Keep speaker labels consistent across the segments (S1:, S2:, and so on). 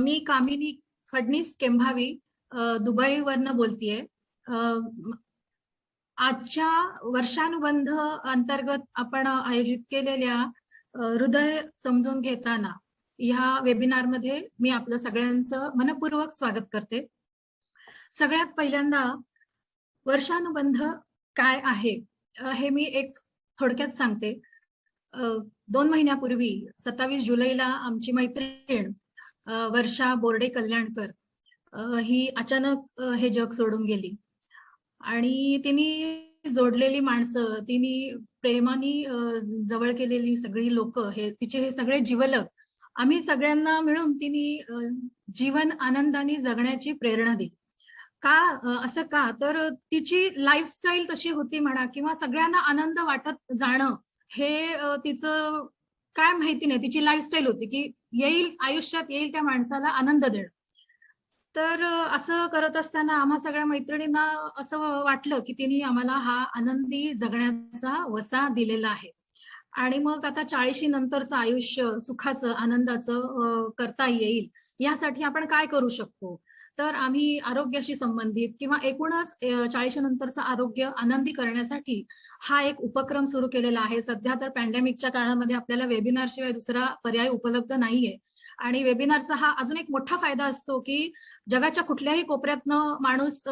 S1: मी कामिनी फडणीस केंभावी दुबईवरनं बोलतेय. आजच्या वर्षानुबंध अंतर्गत आपण आयोजित केलेल्या हृदय समजून घेताना ह्या वेबिनारमध्ये मी आपलं सगळ्यांचं मनपूर्वक स्वागत करते. सगळ्यात पहिल्यांदा वर्षानुबंध काय आहे हे मी एक थोडक्यात सांगते. 2 महिन्यापूर्वी 27 जुलैला आमची मैत्रीण वर्षा बोर्डे कल्याणकर ही अचानक हे जग सोडून गेली आणि तिने जोडलेली माणसं, तिने प्रेमाने जवळ केलेली सगळी लोक, हे तिचे हे सगळे जीवलग, आम्ही सगळ्यांना मिळून तिने जीवन आनंदाने जगण्याची प्रेरणा दिली. का असं का तर तिची लाईफस्टाईल तशी होती म्हणा, किंवा सगळ्यांना आनंद वाटत जाणं हे तिचं काय माहिती नाही, तिची लाईफस्टाईल होती की येईल आयुष्यात येईल त्या माणसाला आनंद देणं. तर असं करत असताना आम्हा सगळ्या मैत्रिणींना असं वाटलं की तिने आम्हाला हा आनंदी जगण्याचा वसा दिलेला आहे आणि मग आता 40 नंतरचं आयुष्य सुखाचं आनंदाचं करता येईल यासाठी आपण काय करू शकतो. तर आम्ही आरोग्याशी संबंधित किंवा एकूणच 40 नंतरचं आरोग्य आनंदी करण्यासाठी हा एक उपक्रम सुरू केलेला आहे. सध्या तर पॅन्डेमिकच्या काळामध्ये आपल्याला वेबिनार शिवाय दुसरा पर्याय उपलब्ध नाहीये आणि वेबिनारचा हा अजून एक मोठा फायदा असतो की जगाच्या कुठल्याही कोपऱ्यातनं माणूस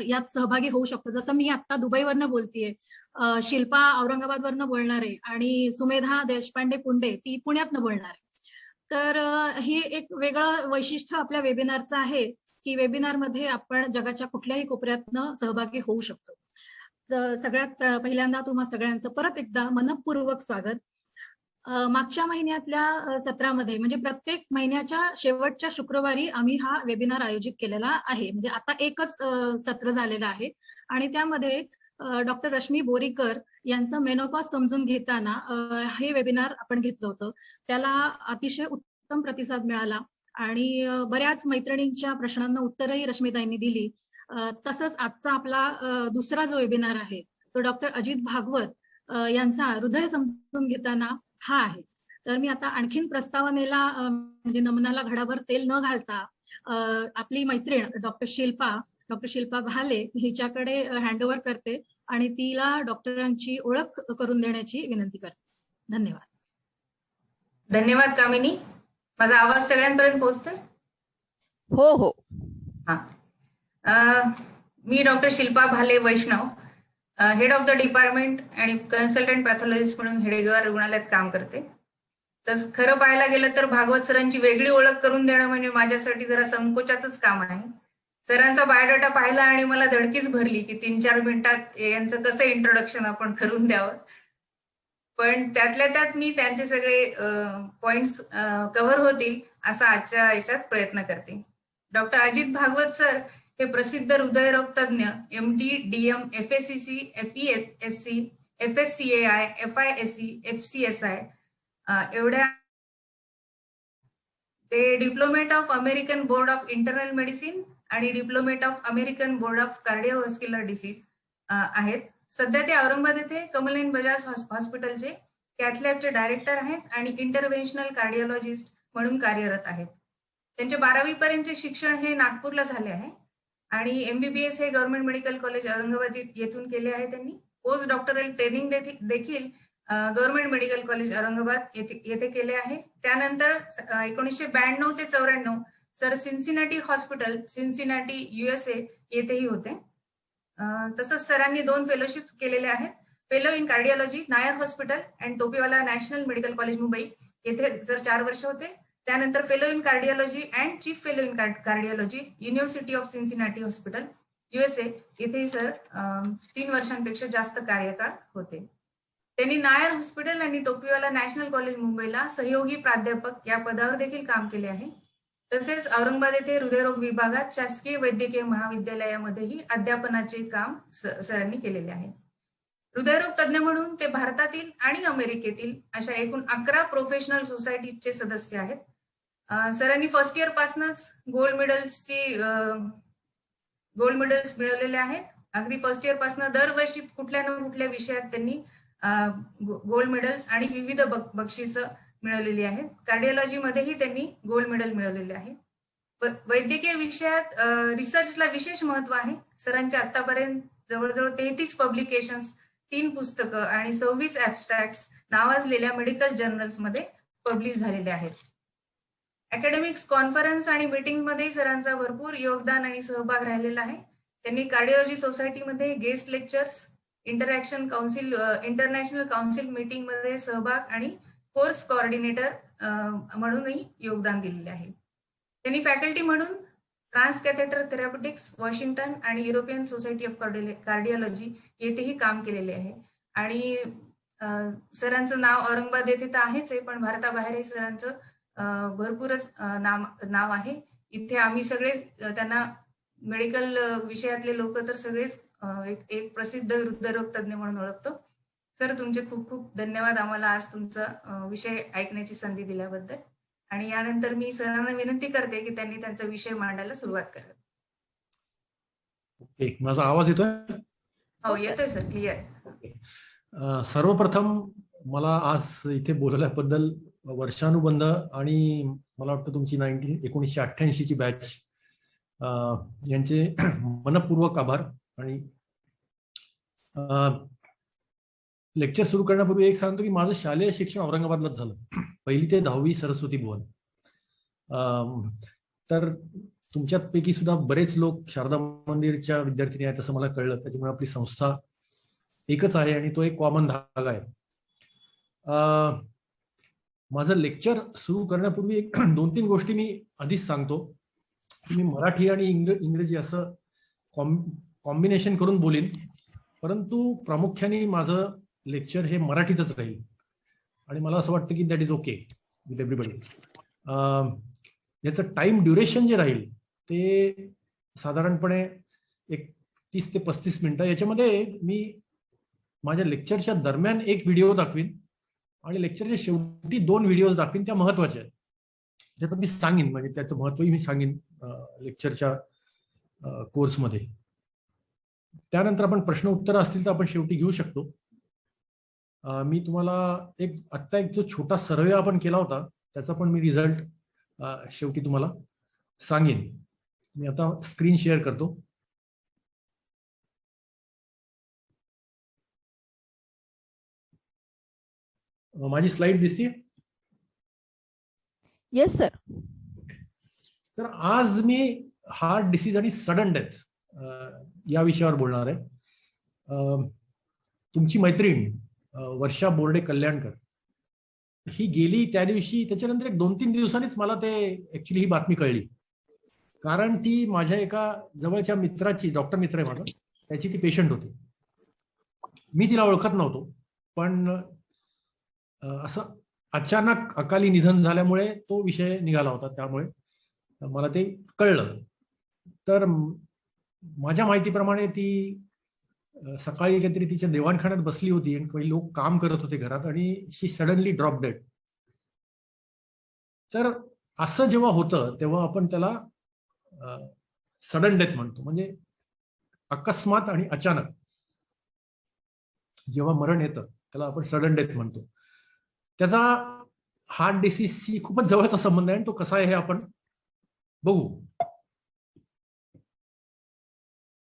S1: यात सहभागी होऊ शकतो. जसं मी आता दुबईवरनं बोलतेय, शिल्पा औरंगाबादवरनं बोलणार आहे आणि सुमेधा देशपांडे पुंडे ती पुण्यातनं बोलणार आहे. तर ही एक वेगळं वैशिष्ट्य आपल्या वेबिनारचं आहे की वेबिनारमध्ये आपण जगाच्या कुठल्याही कोपऱ्यातनं सहभागी होऊ शकतो. तर सगळ्यात पहिल्यांदा तुम्हा सगळ्यांचं परत एकदा मनपूर्वक स्वागत. मागच्या महिन्यातल्या सत्रामध्ये म्हणजे प्रत्येक महिन्याच्या शेवटच्या शुक्रवारी आम्ही हा वेबिनार आयोजित केलेला आहे. म्हणजे आता एकच सत्र झालेलं आहे आणि त्यामध्ये डॉक्टर रश्मी बोरीकर यांचं मेनोपॉज समजून घेताना हे वेबिनार आपण घेतलं होतं. त्याला अतिशय उत्तम प्रतिसाद मिळाला आणि बऱ्याच मैत्रिणींच्या प्रश्नांना उत्तरही रश्मीताईंनी दिली. तसंच आजचा आपला दुसरा जो वेबिनार आहे तो डॉक्टर अजित भागवत यांचा हृदय समजून घेताना हा आहे. तर मी आता आणखीन प्रस्तावनेला म्हणजे नमनाला घडाभर तेल न घालता आपली मैत्रीण डॉक्टर शिल्पा भाले हिच्याकडे हँडओव्हर करते आणि तिला डॉक्टरांची ओळख करून देण्याची विनंती करते. धन्यवाद.
S2: धन्यवाद कामिनी. माझा आवाज सगळ्यांपर्यंत पोहोचतोय?
S3: हो हो.
S2: मी doctor Shilpa Bhale Vaishnav, head of the department आणि कन्सल्टंट पॅथॉलॉजिस्ट म्हणून हेडेगाव रुग्णालयात काम करते. तर खरं पाहायला गेलं तर भागवत सरांची वेगळी ओळख करून देणं म्हणजे माझ्यासाठी जरा संकोचाचंच काम आहे. सरांचा बायोडाटा पाहिला आणि मला धडकीच भरली की 3-4 मिनिटात यांचं कसं इंट्रोडक्शन आपण करून द्यावं. पण त्यातल्या त्यात मी त्यांचे सगळे पॉइंट्स कव्हर होतील असा आजच्या याच्यात प्रयत्न करते. डॉक्टर अजित भागवत सर हे प्रसिद्ध हृदयरोग तज्ञ, MD, DM, FACC, FESC, FSCAI, FISC, FCSI एवढ्या. ते diplomate of American board of internal medicine आणि diplomate of American board of cardiovascular disease आहेत. सध्या ते औरंगाबाद येथे कमलनयन बजाज हॉस्पिटलचे कॅथलॅबचे डायरेक्टर आहेत आणि इंटरव्हेन्शनल कार्डिओलॉजिस्ट म्हणून कार्यरत आहेत. त्यांचे 12वी पर्यंतचे शिक्षण हे नागपूरला झाले आहे आणि MBBS हे गव्हर्नमेंट मेडिकल कॉलेज औरंगाबाद येथून केले आहे. त्यांनी पोस्ट डॉक्टरल ट्रेनिंग देखील गव्हर्नमेंट मेडिकल कॉलेज औरंगाबाद येथे केले आहे. त्यानंतर 1992 ते 94 sir Cincinnati hospital, Cincinnati USA येथेही होते. तसंच सरांनी 2 फेलोशिप केलेले आहेत. Fellow in cardiology Nair hospital and Topiwala national medical college Mumbai येथे सर 4 वर्ष होते. त्यानंतर fellow in cardiology and chief fellow in cardiology university of Cincinnati hospital USA येथेही सर 3 वर्षांपेक्षा जास्त कार्यकाळ होते. त्यांनी नायर हॉस्पिटल आणि टोपीवाला नॅशनल कॉलेज मुंबईला सहयोगी प्राध्यापक या पदावर देखील काम केले आहे. तसेच औरंगाबाद येथे हृदयरोग विभागात शासकीय वैद्यकीय महाविद्यालयामध्येही अध्यापनाचे काम सरांनी केलेले आहे. हृदयरोग तज्ञ म्हणून ते भारतातील आणि अमेरिकेतील अशा एकूण 11 प्रोफेशनल सोसायटीचे सदस्य आहेत. सरांनी फर्स्ट इयर पासूनच गोल्ड मेडल्स मिळवलेले आहेत. अगदी फर्स्ट इयर पासून दरवर्षी कुठल्या ना कुठल्या विषयात त्यांनी गोल्ड मेडल्स आणि विविध बक्षिसं मिळवलेली आहेत. कार्डिओलॉजी मध्येही त्यांनी गोल्ड मेडल मिळवलेले आहे. वैद्यकीय विषयात रिसर्चला विशेष महत्व आहे. सरांच्या आतापर्यंत जवळजवळ 33 पब्लिकेशन्स, 3 पुस्तकं आणि 26 ऍबस्ट्रॅक्ट्स नावाजलेल्या मेडिकल जर्नल्स मध्ये पब्लिश झालेले आहेत. अकॅडमिक्स, कॉन्फरन्स आणि मीटिंग मध्ये सरांचा भरपूर योगदान आणि सहभाग राहिलेला आहे. त्यांनी कार्डिओलॉजी सोसायटीमध्ये guest lectures, international council meeting मध्ये सहभाग आणि कोर्स कोऑर्डिनेटर म्हणूनही योगदान दिलेले आहे. त्यांनी फॅकल्टी म्हणून ट्रान्सकॅथेटर थेरॅप्युटिक्स, वॉशिंग्टन आणि युरोपियन सोसायटी ऑफ कार्डिओलॉजी येथेही काम केलेले आहे. आणि सरांचं नाव औरंगाबाद येथे तर आहेच आहे, पण भारताबाहेरही सरांचं भरपूरच नाव आहे. इथे आम्ही सगळेच त्यांना मेडिकल विषयातले लोक तर सगळेच एक प्रसिद्ध हृदयरोग तज्ञ म्हणून ओळखतो. सर, तुमचे खूप खूप धन्यवाद आम्हाला आज तुमचा विषय ऐकण्याची संधी दिल्याबद्दल. आणि यानंतर मी सरांना विनंती करते की त्यांनी त्यांचा विषय मांडायला सुरुवात करावी.
S4: ओके, माझा आवाज येतोय?
S2: हो, येतोय सर, क्लिअर.
S4: सर्वप्रथम मला आज इथे बोलवल्याबद्दल वर्षानुबंध आणि मला वाटतं तुमची 1988 ची बॅच यांचे मनपूर्वक आभार. आणि लेक्चर सुरू करण्यापूर्वी एक सांगतो की माझं शालेय शिक्षण औरंगाबादलाच झालं, 1ली ते 10वी सरस्वती भुवन. तर तुमच्यापैकी सुद्धा बरेच लोक शारदा मंदिरच्या विद्यार्थिनी आहेत असं मला कळलं. त्याच्यामुळे आपली संस्था एकच आहे आणि तो एक कॉमन धागा आहे. माझं लेक्चर सुरू करण्यापूर्वी 2-3 गोष्टी मी आधीच सांगतो. मी मराठी आणि इंग्रजी असं कॉम्बिनेशन करून बोलीन, परंतु प्रामुख्याने माझं लेक्चर हे मराठीतच राहील आणि मला असं वाटतं की that is okay with everybody. याचं टाइम ड्युरेशन जे राहील ते साधारणपणे 30 ते 35 मिनिटं. याच्यामध्ये मी माझ्या लेक्चरच्या दरम्यान एक व्हिडिओ दाखवीन आणि लेक्चरच्या शेवटी 2 व्हिडिओज दाखवीन, त्या महत्वाच्या आहेत. त्याचं मी सांगेन, म्हणजे त्याचं महत्वही मी सांगेन लेक्चरच्या कोर्समध्ये. त्यानंतर आपण प्रश्न उत्तर असतील तर आपण शेवटी घेऊ शकतो. मी तुम्हाला आत्ता एक जो छोटा सर्वे आपण केला होता त्याचा पण मी रिझल्ट शेवटी तुम्हाला सांगेन. मी आता स्क्रीन शेअर करतो. माझी स्लाइड दिसते?
S3: Yes sir.
S4: तर आज मी हार्ट डिसीज आणि सडन डेथ या विषयावर बोलणार आहे. तुमची मैत्रीण वर्षा बोर्डे कल्याणकर ही गेली त्या दिवशी, त्याच्यानंतर 1-2-3 दिवसांनीच मला ते ऍक्च्युली ही बातमी कळली. कारण ती माझ्या एका जवळच्या मित्राची, डॉक्टर मित्र आहे माझा, त्याची ती पेशंट होती. मी तिला ओळखत नव्हतो, पण असं अचानक अकाली निधन झाल्यामुळे तो विषय निघाला होता, त्यामुळे मला ते कळलं. तर माझ्या माहितीप्रमाणे ती सकाळी काहीतरी तिच्या देवाणखान्यात बसली होती आणि काही लोक काम करत होते घरात आणि शी सडनली ड्रॉप डेड. तर असं जेव्हा होतं तेव्हा आपण त्याला सडन डेथ म्हणतो, म्हणजे अकस्मात आणि अचानक जेव्हा मरण येतं त्याला आपण सडन डेथ म्हणतो. त्याचा हार्ट डिसीजशी खूपच जवळचा संबंध आहे आणि तो कसा आहे हे आपण बघू.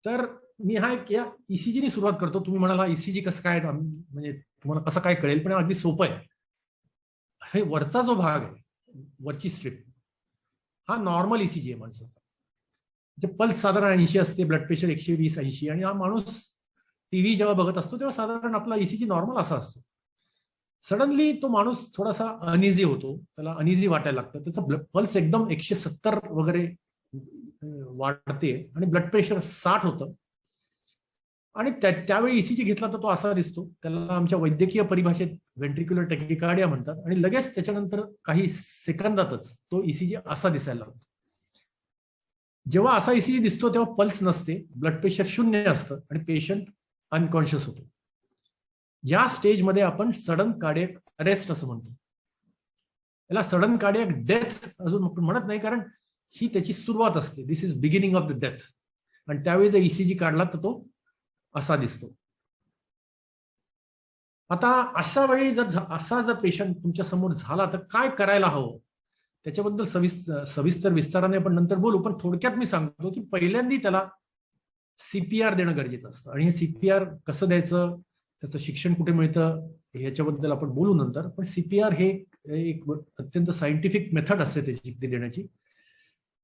S4: तर मी या ईसीजी ने सुरुवात करतो. तुम्ही म्हणाला ईसीजी कसं काय, म्हणजे तुम्हाला कसं काय कळेल, पण अगदी सोपं आहे. हे वरचा जो भाग आहे, वरची स्ट्रीप, हा नॉर्मल ईसीजी आहे माणसाचा. म्हणजे पल्स साधारण 80 असते, ब्लड प्रेशर 120-80, आणि हा माणूस टीव्ही जेव्हा बघत असतो तेव्हा साधारण आपला ईसीजी नॉर्मल असा असतो. सडनली तो माणूस थोडासा अनइझी होतो, त्याला अनइझी वाटायला लागतं, त्याचा पल्स एकदम 170 वगैरे वाढते आणि ब्लड प्रेशर 60 होतं. आणि त्यावेळी ईसीजी घेतला तर तो असा दिसतो. त्याला आमच्या वैद्यकीय परिभाषेत व्हेंट्रिक्युलर टॅकिकार्डिया म्हणतात. आणि लगेच त्याच्यानंतर काही सेकंदातच तो ईसीजी असा दिसायला लागतो. जेव्हा असा ईसीजी दिसतो तेव्हा पल्स नसते, ब्लड प्रेशर 0 असतं आणि पेशंट अनकॉन्शियस होतो. या स्टेजमध्ये आपण सडन कार्डियक अरेस्ट असं म्हणतो. याला सडन कार्डियक डेथ अजून म्हणत नाही, कारण ही त्याची सुरुवात असते. This is beginning of the death. आणि त्यावेळी जर ईसीजी काढला तर तो असा दिसतो. आता अशा वेळी जर पेशंट तुमच्या समोर झाला तर काय करायला हवं, त्याच्याबद्दल सविस्तर विस्ताराने आपण नंतर बोलू, पण थोडक्यात मी सांगतो की पहिल्यांदा त्याला सीपीआर देणं गरजेचं असतं. आणि हे सीपीआर कसं द्यायचं, त्याचं शिक्षण कुठे मिळतं याच्याबद्दल आपण बोलू नंतर. पण सीपीआर हे एक अत्यंत सायंटिफिक मेथड असते त्याची देण्याची.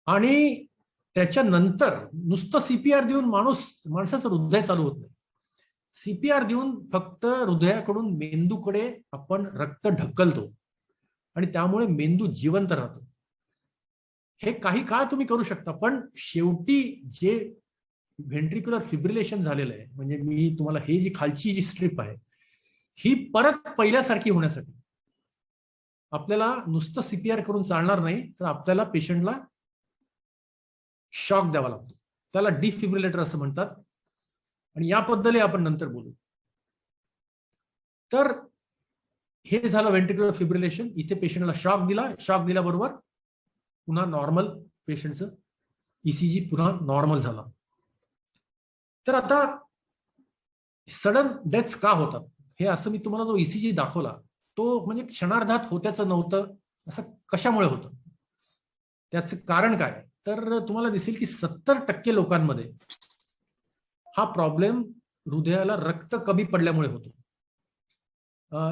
S4: आणि त्याच्यानंतर नुसतं सीपीआर देऊन माणसाचं हृदय चालू होत नाही. सीपीआर देऊन फक्त हृदयाकडून मेंदूकडे आपण रक्त ढकलतो आणि त्यामुळे मेंदू जिवंत राहतो. हे काही काळ तुम्ही करू शकता, पण शेवटी जे व्हेंट्रिक्युलर फिब्रिलेशन झालेलं आहे, म्हणजे मी तुम्हाला हे जी खालची जी स्ट्रीप आहे ही परत पहिल्यासारखी होण्यासाठी आपल्याला नुसतं सीपीआर करून चालणार नाही, तर आपल्याला पेशंटला शॉक द्यावा लागतो. त्याला डिफिब्रिलेटर असं म्हणतात आणि याबद्दलही आपण नंतर बोलू. तर हे झालं व्हेंट्रिक्युलर फिब्रिलेशन. इथे पेशंटला शॉक दिला, शॉक दिल्याबरोबर पुन्हा नॉर्मल पेशंटचं ईसीजी पुन्हा नॉर्मल झाला. तर आता सडन डेथ्स का होतात हे असं मी तुम्हाला जो ईसीजी दाखवला तो म्हणजे क्षणार्धात होत्याचं नव्हतं, असं कशामुळे होतं, त्याचं कारण काय. तर तुम्हाला दिसेल की 70% लोकांमध्ये हा प्रॉब्लेम हृदयाला रक्त कमी पडल्यामुळे होतो.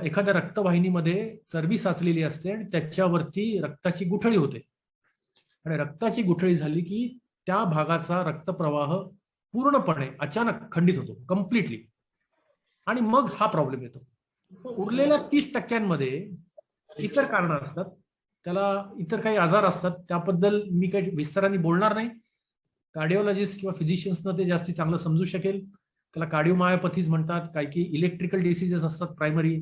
S4: एखाद्या रक्तवाहिनीमध्ये चरबी साचलेली असते आणि त्याच्यावरती रक्ताची गुठळी होते आणि रक्ताची गुठळी झाली की त्या भागाचा रक्तप्रवाह पूर्णपणे अचानक खंडित होतो, कम्प्लिटली. आणि मग हा प्रॉब्लेम येतो. उरलेल्या 30% इतर कारणं असतात, त्याला इतर काही आजार असतात, त्याबद्दल मी काही विस्ताराने बोलणार नाही. कार्डिओलॉजिस्ट किंवा फिजिशियन्सना ते जास्ती चांगलं समजू शकेल. त्याला कार्डिओमायोपॅथीज म्हणतात, काही इलेक्ट्रिकल डिसीजेस असतात प्रायमरी,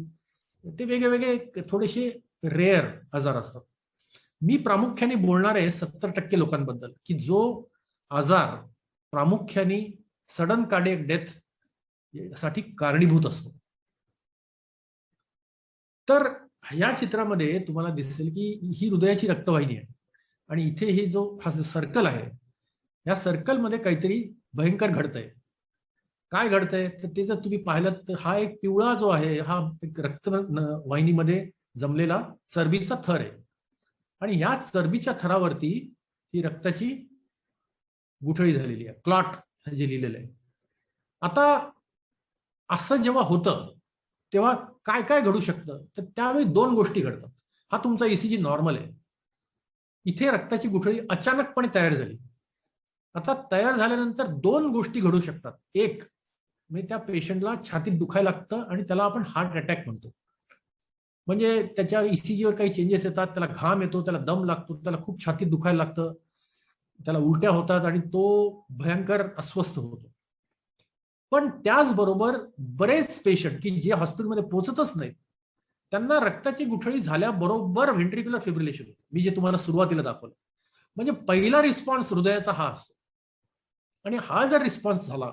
S4: ते वेगळे थोडेसे रेअर आजार असतात. मी प्रामुख्याने बोलणार आहे 70% लोकांबद्दल की जो आजार प्रामुख्याने सडन कार्डियक डेथ साठी कारणीभूत असतो. तर या चित्रामध्ये तुम्हाला दिसेल की ही हृदयाची रक्तवाहिनी आहे आणि इथे हे हा सर्कल आहे, या सर्कलमध्ये काहीतरी भयंकर घडतंय. काय घडतंय तर ते जर तुम्ही पाहिलं तर हा एक पिवळा जो आहे हा एक रक्तवाहिनीमध्ये जमलेला चरबीचा थर आहे आणि ह्या चरबीच्या थरावरती ही रक्ताची गुठळी झालेली आहे, क्लॉट जे लिहिलेलं आहे. आता असं जेव्हा होतं तेव्हा काय काय घडू शकतं, तर त्यावेळी 2 गोष्टी घडतात. हा तुमचा ईसीजी नॉर्मल आहे, इथे रक्ताची गुठळी अचानकपणे तयार झाली. आता तयार झाल्यानंतर 2 गोष्टी घडू शकतात. एक म्हणजे त्या पेशंटला छातीत दुखायला लागतं आणि त्याला आपण हार्ट अटॅक म्हणतो. म्हणजे त्याच्या ईसीजीवर काही चेंजेस येतात, त्याला घाम येतो, त्याला दम लागतो, त्याला खूप छातीत दुखायला लागतं, त्याला उलट्या होतात आणि तो भयंकर अस्वस्थ होतो. पण त्याचबरोबर बरेच पेशंट की जे हॉस्पिटलमध्ये पोहोचतच नाहीत त्यांना रक्ताची गुठळी झाल्याबरोबर व्हेंट्रिक्युलर फिब्रिलेशन होतं, मी जे तुम्हाला सुरुवातीला दाखवलं. म्हणजे पहिला रिस्पॉन्स हृदयाचा हा असतो आणि हा जर रिस्पॉन्स झाला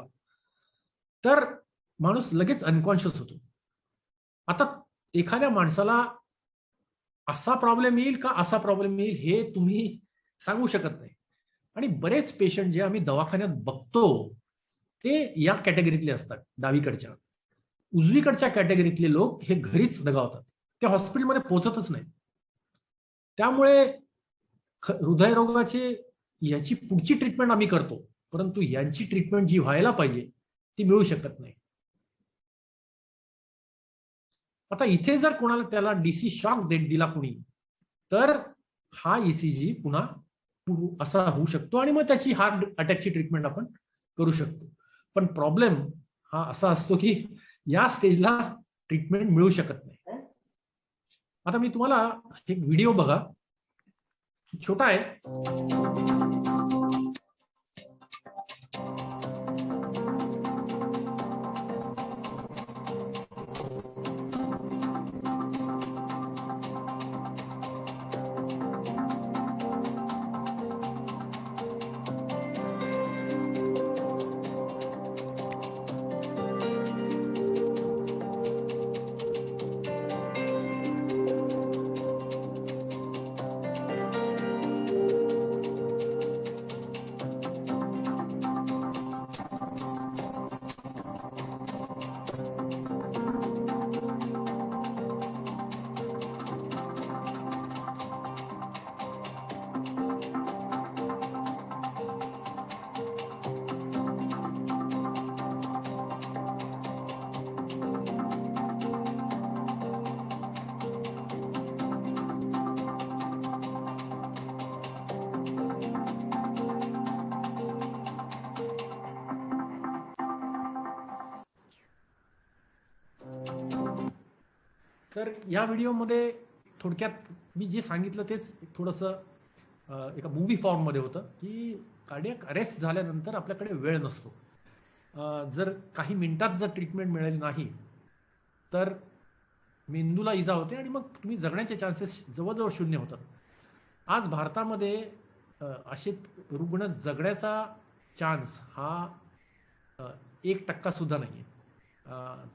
S4: तर माणूस लगेच अनकॉन्शियस होतो. आता एखाद्या माणसाला असा प्रॉब्लेम येईल का असा प्रॉब्लेम येईल हे तुम्ही सांगू शकत नाही. आणि बरेच पेशंट जे आम्ही दवाखान्यात बघतो ते या कॅटेगरीतले असतात. डावीकडच्या उजवीकडच्या कॅटेगरीतले लोक हे घरीच दगावतात, ते हॉस्पिटलमध्ये पोहोचतच नाही. त्यामुळे हृदयरोगाची याची पुढची ट्रीटमेंट आम्ही करतो, परंतु यांची ट्रीटमेंट जी व्हायला पाहिजे ती मिळू शकत नाही. आता इथे जर कोणाला त्याला डीसी शॉक दिला कोणी तर हा ईसीजी पुन्हा असा होऊ शकतो आणि मग त्याची हार्ट अटॅकची ट्रीटमेंट आपण करू शकतो. पण प्रॉब्लेम हा असा असतो की या स्टेजला ट्रीटमेंट मिळू शकत नाही. आता मी तुम्हाला एक व्हिडिओ बघा, छोटा आहे. तर या व्हिडिओमध्ये थोडक्यात मी जे सांगितलं तेच थोडंसं एका मूवी फॉर्ममध्ये होतं की कार्डियक अरेस्ट झाल्यानंतर आपल्याकडे वेळ नसतो. जर काही मिनिटात जर ट्रीटमेंट मिळाली नाही तर मेंदूला इजा होते आणि मग तुम्ही जगण्याचे चान्सेस जवळजवळ 0 होतात. आज भारतामध्ये असे रुग्ण जगण्याचा चान्स हा 1% सुद्धा नाहीये.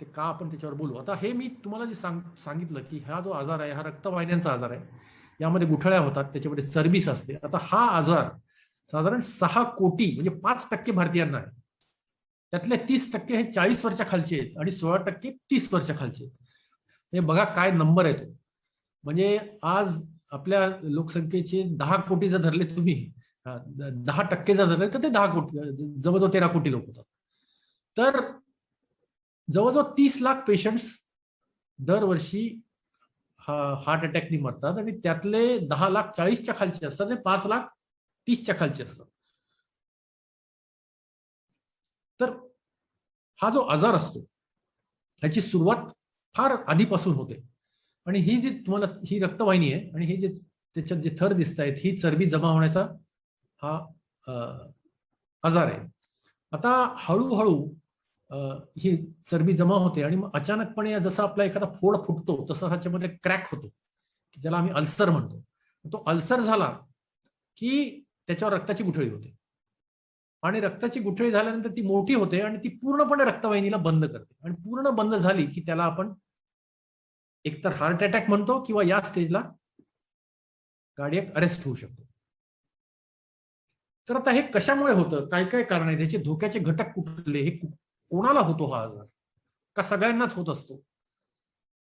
S4: ते का आपण त्याच्यावर बोलू. आता हे मी तुम्हाला जे सांगितलं की हा जो आजार आहे हा रक्तवाहिन्यांचा आजार आहे. यामध्ये गुठळ्या होतात, त्याच्यामध्ये चरबीस असते. आता हा आजार साधारण 6 कोटी म्हणजे 5% भारतीयांना आहे. त्यातले 30% हे 40 वर्षा खालचे आहेत आणि 16% 30 वर्षा खालचे आहेत. हे बघा काय नंबर आहे तो. म्हणजे आज आपल्या लोकसंख्येचे 10 कोटी जर धरले तुम्ही, 10% जर धरले तर ते 10 कोटी, जवळजवळ 13 कोटी लोक होतात. तर जवळजवळ 30 लाख पेशंट्स दरवर्षी हार्ट अटॅकनी मरतात आणि त्यातले 10 लाख 40च्या खालचे असतात आणि 5 लाख 30च्या खालचे असतात. तर हा जो आजार असतो ह्याची सुरुवात फार आधीपासून होते आणि ही जी तुम्हाला ही रक्तवाहिनी आहे आणि हे जे त्याच्यात जे थर दिसत आहेत ही चरबी जमा होण्याचा हा आजार आहे. आता हळूहळू ही चरबी जमा होते आणि मग अचानकपणे जसं आपला एखादा फोड फुटतो तसं ह्याच्यामध्ये क्रॅक होतो की ज्याला आम्ही अल्सर म्हणतो. तो अल्सर झाला की त्याच्यावर रक्ताची गुठळी होते आणि रक्ताची गुठळी झाल्यानंतर ती मोठी होते आणि ती पूर्णपणे रक्तवाहिनीला बंद करते आणि पूर्ण बंद झाली की त्याला आपण एकतर हार्ट अटॅक म्हणतो किंवा या स्टेजला कार्डियक अरेस्ट होऊ शकतो. तर आता हे कशामुळे होतं, काय काय कारण आहे, त्याचे धोक्याचे घटक कुठले, हे कोणाला होतो हा आजार, का सगळ्यांनाच होत असतो?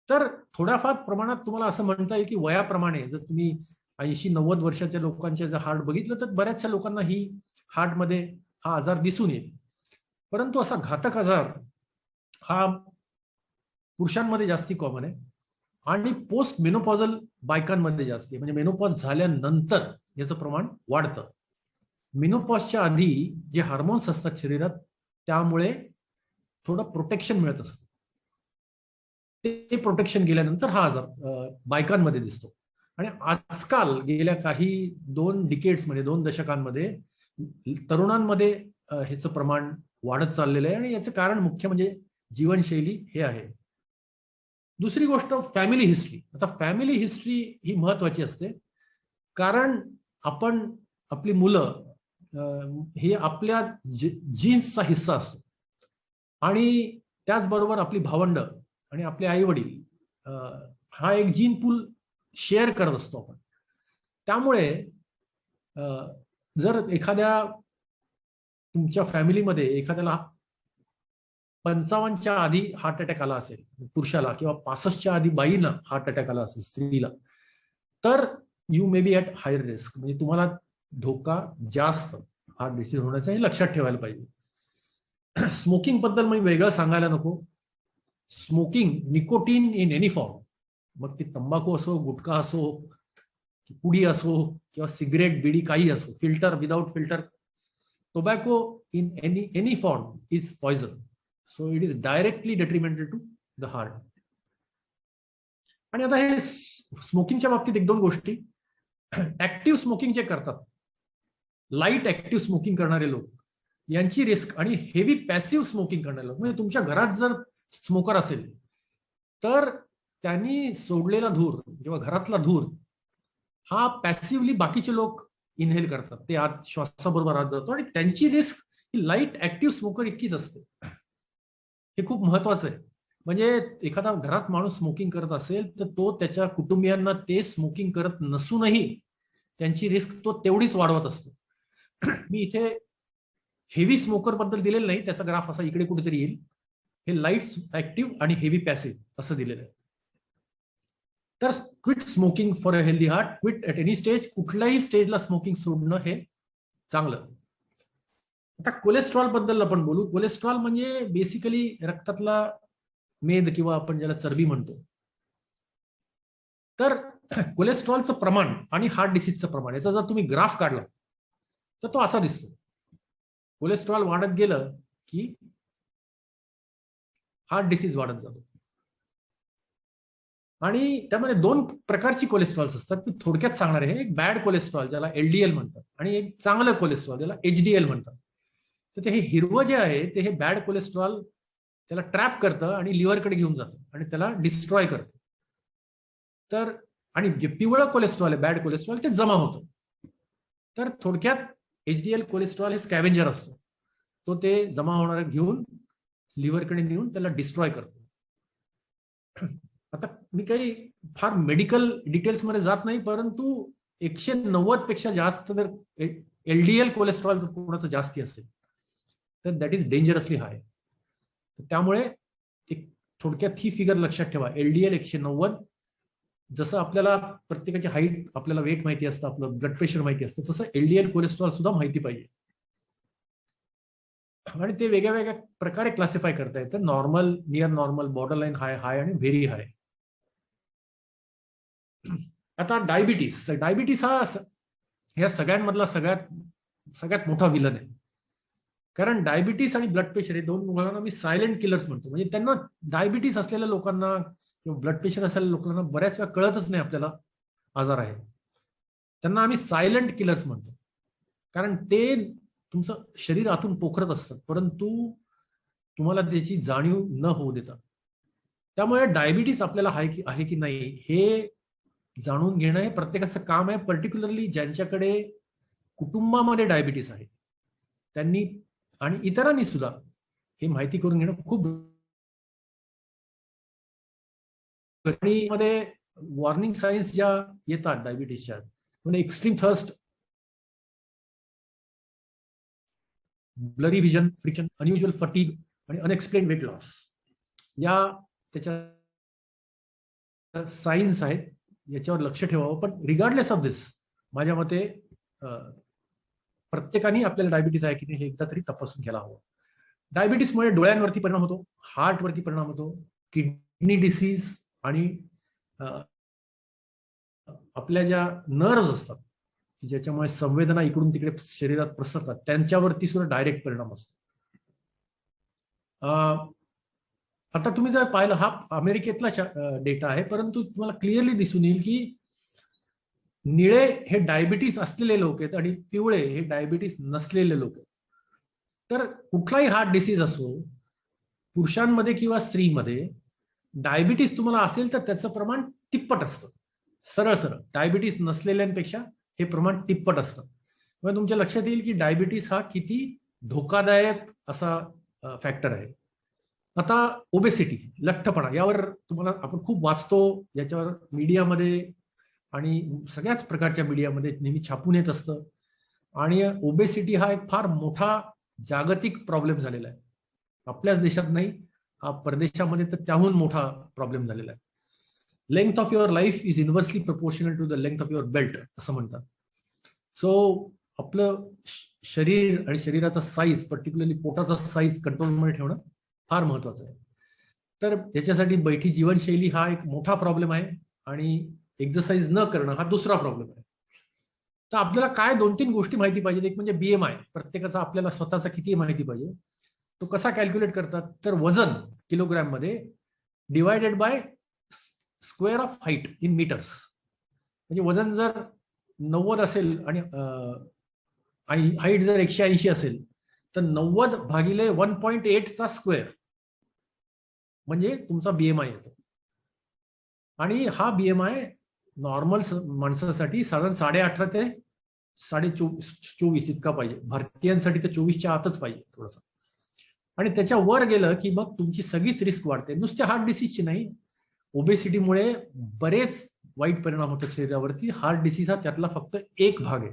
S4: तर थोड्याफार प्रमाणात तुम्हाला असं म्हणता येईल की वयाप्रमाणे जर तुम्ही 80-90 वर्षाच्या लोकांचे जर हार्ट बघितलं तर बऱ्याचशा लोकांना ही हार्टमध्ये हा आजार दिसून येईल. परंतु असा घातक आजार हा पुरुषांमध्ये जास्ती कॉमन आहे आणि पोस्ट मेनोपॉझल बायकांमध्ये जास्त आहे. म्हणजे मेनोपॉज झाल्यानंतर याचं प्रमाण वाढतं. मेनोपॉजच्या आधी जे हार्मोन्स असतात शरीरात त्यामुळे थोडं प्रोटेक्शन मिळत असतं. ते प्रोटेक्शन गेल्यानंतर हा आजार बायकांमध्ये दिसतो. आणि आजकाल गेल्या काही 2 डिकेड्स मध्ये 2 दशकांमध्ये तरुणांमध्ये ह्याचं प्रमाण वाढत चाललेलं आहे आणि याचं कारण मुख्य म्हणजे जीवनशैली हे आहे. दुसरी गोष्ट फॅमिली हिस्ट्री. आता फॅमिली हिस्ट्री ही महत्वाची असते कारण आपण आपली मुलं हे आपल्या जीन्सचा हिस्सा असतो आणि त्याचबरोबर आपली भावंड आणि आपले आई वडील हा एक जीन पूल शेअर करत असतो आपण. त्यामुळे जर एखाद्या तुमच्या फॅमिलीमध्ये एखाद्याला 55च्या आधी हार्ट अटॅक आला असेल पुरुषाला किंवा 65च्या आधी बाईंना हार्ट अटॅक आला असेल स्त्रीला, तर you may be at higher risk. म्हणजे तुम्हाला धोका जास्त हार्ट डिसीज होण्याचा हे लक्षात ठेवायला पाहिजे. स्मोकिंग बद्दल मी वेगळं सांगायला नको. Smoking, nicotine in any form, मग ती तंबाखू असो, गुटखा असो, पुडी असो किंवा सिगरेट, बिडी काही असो, filter, without filter, tobacco in any form is poison. So it is directly detrimental to the heart. आणि आता हे स्मोकिंगच्या बाबतीत 1-2 गोष्टी. ऍक्टिव्ह स्मोकिंग जे करतात, लाईट ऍक्टिव्ह स्मोकिंग करणारे लोक यांची रिस्क आणि हेवी पॅसिव्ह स्मोकिंग करणारे लोक, म्हणजे तुमच्या घरात जर स्मोकर असेल तर त्यांनी सोडलेला धूर किंवा घरातला धूर हा पॅसिव्हली बाकीचे लोक इनहेल करतात. ते आत श्वासाबरोबर आत जातो आणि त्यांची रिस्क ही लाईट ऍक्टिव्ह स्मोकर इतकीच असते. हे खूप महत्वाचं आहे. म्हणजे एखादा घरात माणूस स्मोकिंग करत असेल तर तो त्याच्या कुटुंबियांना ते स्मोकिंग करत नसूनही त्यांची रिस्क तो तेवढीच वाढवत असतो. मी इथे हेवी स्मोकर बद्दल दिलेलं नाही, त्याचा ग्राफ असा इकडे कुठेतरी येईल. हे लाईट ऍक्टिव्ह आणि हेवी पॅसिव्ह असं दिलेलं आहे. तर quit smoking for a healthy heart, quit at any stage. कुठल्याही स्टेजला स्मोकिंग सोडणं हे चांगलं. आता कोलेस्ट्रॉल बद्दल आपण बोलू. कोलेस्ट्रॉल म्हणजे बेसिकली रक्तातला मेद किंवा आपण ज्याला चरबी म्हणतो. तर कोलेस्ट्रॉलचं प्रमाण आणि हार्ट डिसीजचं प्रमाण याचा जर तुम्ही ग्राफ काढला तर तो असा दिसतो. कोलेस्ट्रॉल वाढत गेलं की हार्ट डिसीज वाढत जातो आणि त्यामध्ये 2 प्रकारची कोलेस्ट्रॉल्स असतात. मी थोडक्यात सांगणार आहे. एक बॅड कोलेस्ट्रॉल ज्याला एलडीएल म्हणतात आणि एक चांगलं कोलेस्ट्रॉल ज्याला एचडीएल म्हणतात. तर ते हे हिरवं जे आहे ते हे बॅड कोलेस्ट्रॉल त्याला ट्रॅप करतं आणि लिव्हरकडे घेऊन जातं आणि त्याला डिस्ट्रॉय करतं. तर आणि जे पिवळं कोलेस्ट्रॉल आहे बॅड कोलेस्ट्रॉल ते जमा होतं. तर थोडक्यात एचडीएल कोलेस्ट्रॉल हे स्कॅव्हेंजर असतो. तो ते जमा होणार घेऊन लिव्हरकडे नेऊन त्याला डिस्ट्रॉय करतो. आता मी काही फार मेडिकल डिटेल्समध्ये जात नाही, परंतु 190 पेक्षा जास्त जर एलडीएल कोलेस्ट्रॉल जर कोणाचं जास्ती असेल तर दॅट इज डेंजरसली हाय. त्यामुळे थोडक्यात ही फिगर लक्षात ठेवा. एलडीएल 190. जसं आपल्याला प्रत्येकाची हाईट, आपल्याला वेट माहिती असतं, आपलं ब्लड प्रेशर माहिती असतं, तसं एलडीएल कोलेस्ट्रॉल सुद्धा माहिती पाहिजे. आणि ते वेगळ्या वेगळ्या प्रकारे क्लासिफाय करता येतं. नॉर्मल, नियर नॉर्मल, बॉर्डरलाईन हाय, हाय आणि व्हेरी हाय. आता डायबिटीस हा ह्या सगळ्यांमधला सगळ्यात मोठा विलन आहे. कारण डायबिटीस आणि ब्लड प्रेशर हे 2 मुलांना मी सायलेंट किलर्स म्हणतो. म्हणजे त्यांना डायबिटीस असलेल्या लोकांना किंवा ब्लड प्रेशर असलेल्या लोकांना बऱ्याच वेळा कळतच नाही आपल्याला आजार आहे. त्यांना आम्ही सायलेंट किलर्स म्हणतो. कारण ते तुमचं शरीर आतून पोखरत असतात, परंतु तुम्हाला त्याची जाणीव न होऊ देतात. त्यामुळे डायबिटीस आपल्याला आहे की नाही हे जाणून घेणं हे प्रत्येकाचं काम आहे. पर्टिक्युलरली ज्यांच्याकडे कुटुंबामध्ये डायबिटीस आहे त्यांनी आणि इतरांनी सुद्धा हे माहिती करून घेणं खूप. मध्ये वॉर्निंग साईन्स ज्या येतात डायबिटीसच्या, म्हणजे extreme thirst, blurry vision, friction, unusual fatigue आणि अनएक्सप्लेन वेट लॉस या त्याच्या सायन्स आहेत. याच्यावर लक्ष ठेवावं. पण रिगार्डलेस ऑफ दिस माझ्या मते प्रत्येकाने आपल्याला डायबिटीस आहे की नाही हे एकदा तरी तपासून घ्यायला हवं. डायबिटीसमुळे डोळ्यांवरती परिणाम होतो, हार्टवरती परिणाम होतो, किडनी डिसीज आणि आपल्या ज्या नर्व्स असतात ज्याच्यामुळे संवेदना इकडून तिकडे शरीरात प्रसरतात त्यांच्यावरती सुद्धा डायरेक्ट परिणाम असतो. आता तुम्ही जर पाहिलं हा अमेरिकेतला डेटा आहे, परंतु तुम्हाला क्लिअरली दिसून येईल की निळे हे डायबिटीस असलेले लोक आहेत आणि पिवळे हे डायबिटीस नसलेले लोक आहेत. तर कुठलाही हार्ट डिसीज असो, पुरुषांमध्ये किंवा स्त्रीमध्ये डायबिटीस तुम्हाला असेल तर त्याचं प्रमाण तिप्पट असतं. सरळ सरळ डायबिटीस नसलेल्यांपेक्षा हे प्रमाण तिप्पट असतं. मग तुमच्या लक्षात येईल की डायबिटीस हा किती धोकादायक असा फॅक्टर आहे. आता ओबेसिटी, लठ्ठपणा, यावर तुम्हाला आपण खूप वाचतो, याच्यावर मीडियामध्ये आणि सगळ्याच प्रकारच्या मीडियामध्ये नेहमी छापून येत असतं. आणि ओबेसिटी हा एक फार मोठा जागतिक प्रॉब्लेम झालेला आहे. आपल्याच देशात नाही, हा परदेशामध्ये तर त्याहून मोठा प्रॉब्लेम झालेला आहे. Length of your life is inversely proportional to the length of your belt असं म्हणतात. सो आपलं शरीर आणि शरीराचा साईज, पर्टिक्युलरली पोटाचा साईज कंट्रोलमध्ये ठेवणं फार महत्वाचं आहे. तर याच्यासाठी बैठी जीवनशैली हा एक मोठा प्रॉब्लेम आहे आणि एक्सरसाइज न करणं हा दुसरा प्रॉब्लेम आहे. तर आपल्याला काय 2-3 गोष्टी माहिती पाहिजेत. एक म्हणजे बीएमआय, प्रत्येकाचा आपल्याला स्वतःचा किती माहिती पाहिजे. तो कसा कॅल्क्युलेट करतात, तर वजन किलोग्रॅम मध्ये divided by square of height in metres. म्हणजे वजन जर 90 असेल आणि हाईट जर 180 असेल तर 90 भागिले 1.8 चा स्क्वेअर म्हणजे तुमचा बीएमआय येतो. आणि हा बीएमआय नॉर्मल माणसासाठी साधारण 18.5 ते 24 इतका पाहिजे. भारतीयांसाठी तर 24च्या आतच पाहिजे थोडंसं. आणि त्याच्या वर गेलं की मग तुमची सगळीच रिस्क वाढते. नुसत्या हार्ट डिसीजची नाही, ओबेसिटीमुळे बरेच वाईट परिणाम होतात शरीरावरती. हार्ट डिसीज हा त्यातला फक्त एक भाग आहे.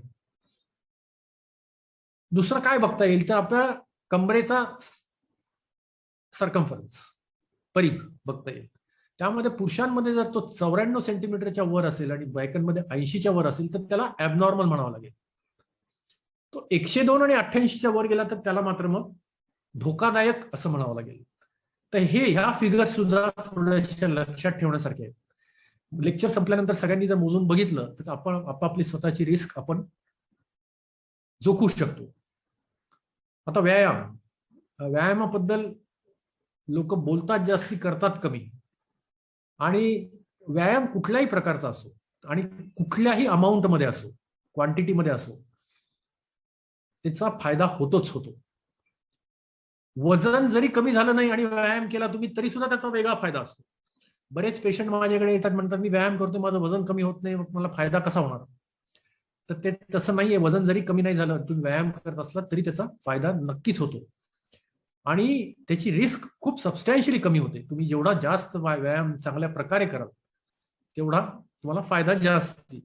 S4: दुसरं काय बघता येईल तर आपल्या कमरेचा सर्कम्फरन्स, परिघ बघता येईल. त्यामध्ये पुरुषांमध्ये जर तो 94 सेंटीमीटरच्या वर असेल आणि बायकांमध्ये 80च्या वर असेल तर त्याला ॲबनॉर्मल म्हणावं लागेल. तो 102 आणि 88च्या वर गेला तर त्याला मात्र मग धोकादायक असं म्हणावं लागेल. तर ह्या फिगर सुद्धा थोड्याशा लक्षात ठेवण्यासारखे आहेत. लेक्चर संपल्यानंतर सगळ्यांनी जर मोजून बघितलं तर आपण आपापली स्वतःची रिस्क आपण जोखू शकतो. आता व्यायामाबद्दल लोक बोलतात जास्ती, करतात कमी. आणि व्यायाम कुठल्याही प्रकारचा असो आणि कुठल्याही अमाऊंट मध्ये असो, क्वांटिटीमध्ये असो, त्याचा फायदा होतोच होतो. वजन जरी कमी झालं नाही आणि व्यायाम केला तुम्ही तरी सुद्धा त्याचा वेगळा फायदा असतो. बरेच पेशंट माझ्याकडे येतात, म्हणतात मी व्यायाम करतो, माझं वजन कमी होत नाही, मग मला फायदा कसा होणार? तर ते तसं नाहीये. वजन जरी कमी नाही झालं, तुम्ही व्यायाम करत असला तरी त्याचा फायदा नक्कीच होतो आणि त्याची रिस्क खूप सबस्टॅन्शियली कमी होते. तुम्ही जेवढा जास्त व्यायाम चांगल्या प्रकारे कराल तेवढा तुम्हाला फायदा जास्त.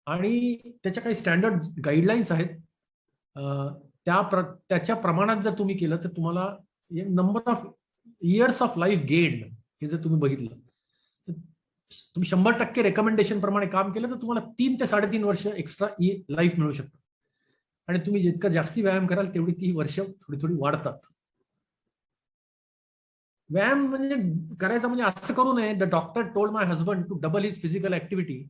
S4: आणि त्याच्या काही स्टँडर्ड गाईडलाईन्स आहेत. त्याच्या प्रमाणात जर तुम्ही केलं तर तुम्हाला number of years of life gain हे जर तुम्ही बघितलं तर तुम्ही 100% रेकमेंडेशन प्रमाणे काम केलं तर तुम्हाला 3 ते 3.5 वर्ष एक्स्ट्रा लाईफ मिळू शकतं. आणि तुम्ही जितकं जास्ती व्यायाम कराल तेवढी ती वर्ष थोडी थोडी वाढतात. व्यायाम म्हणजे करायचा म्हणजे असं करू नये, the doctor told my husband to double his physical activity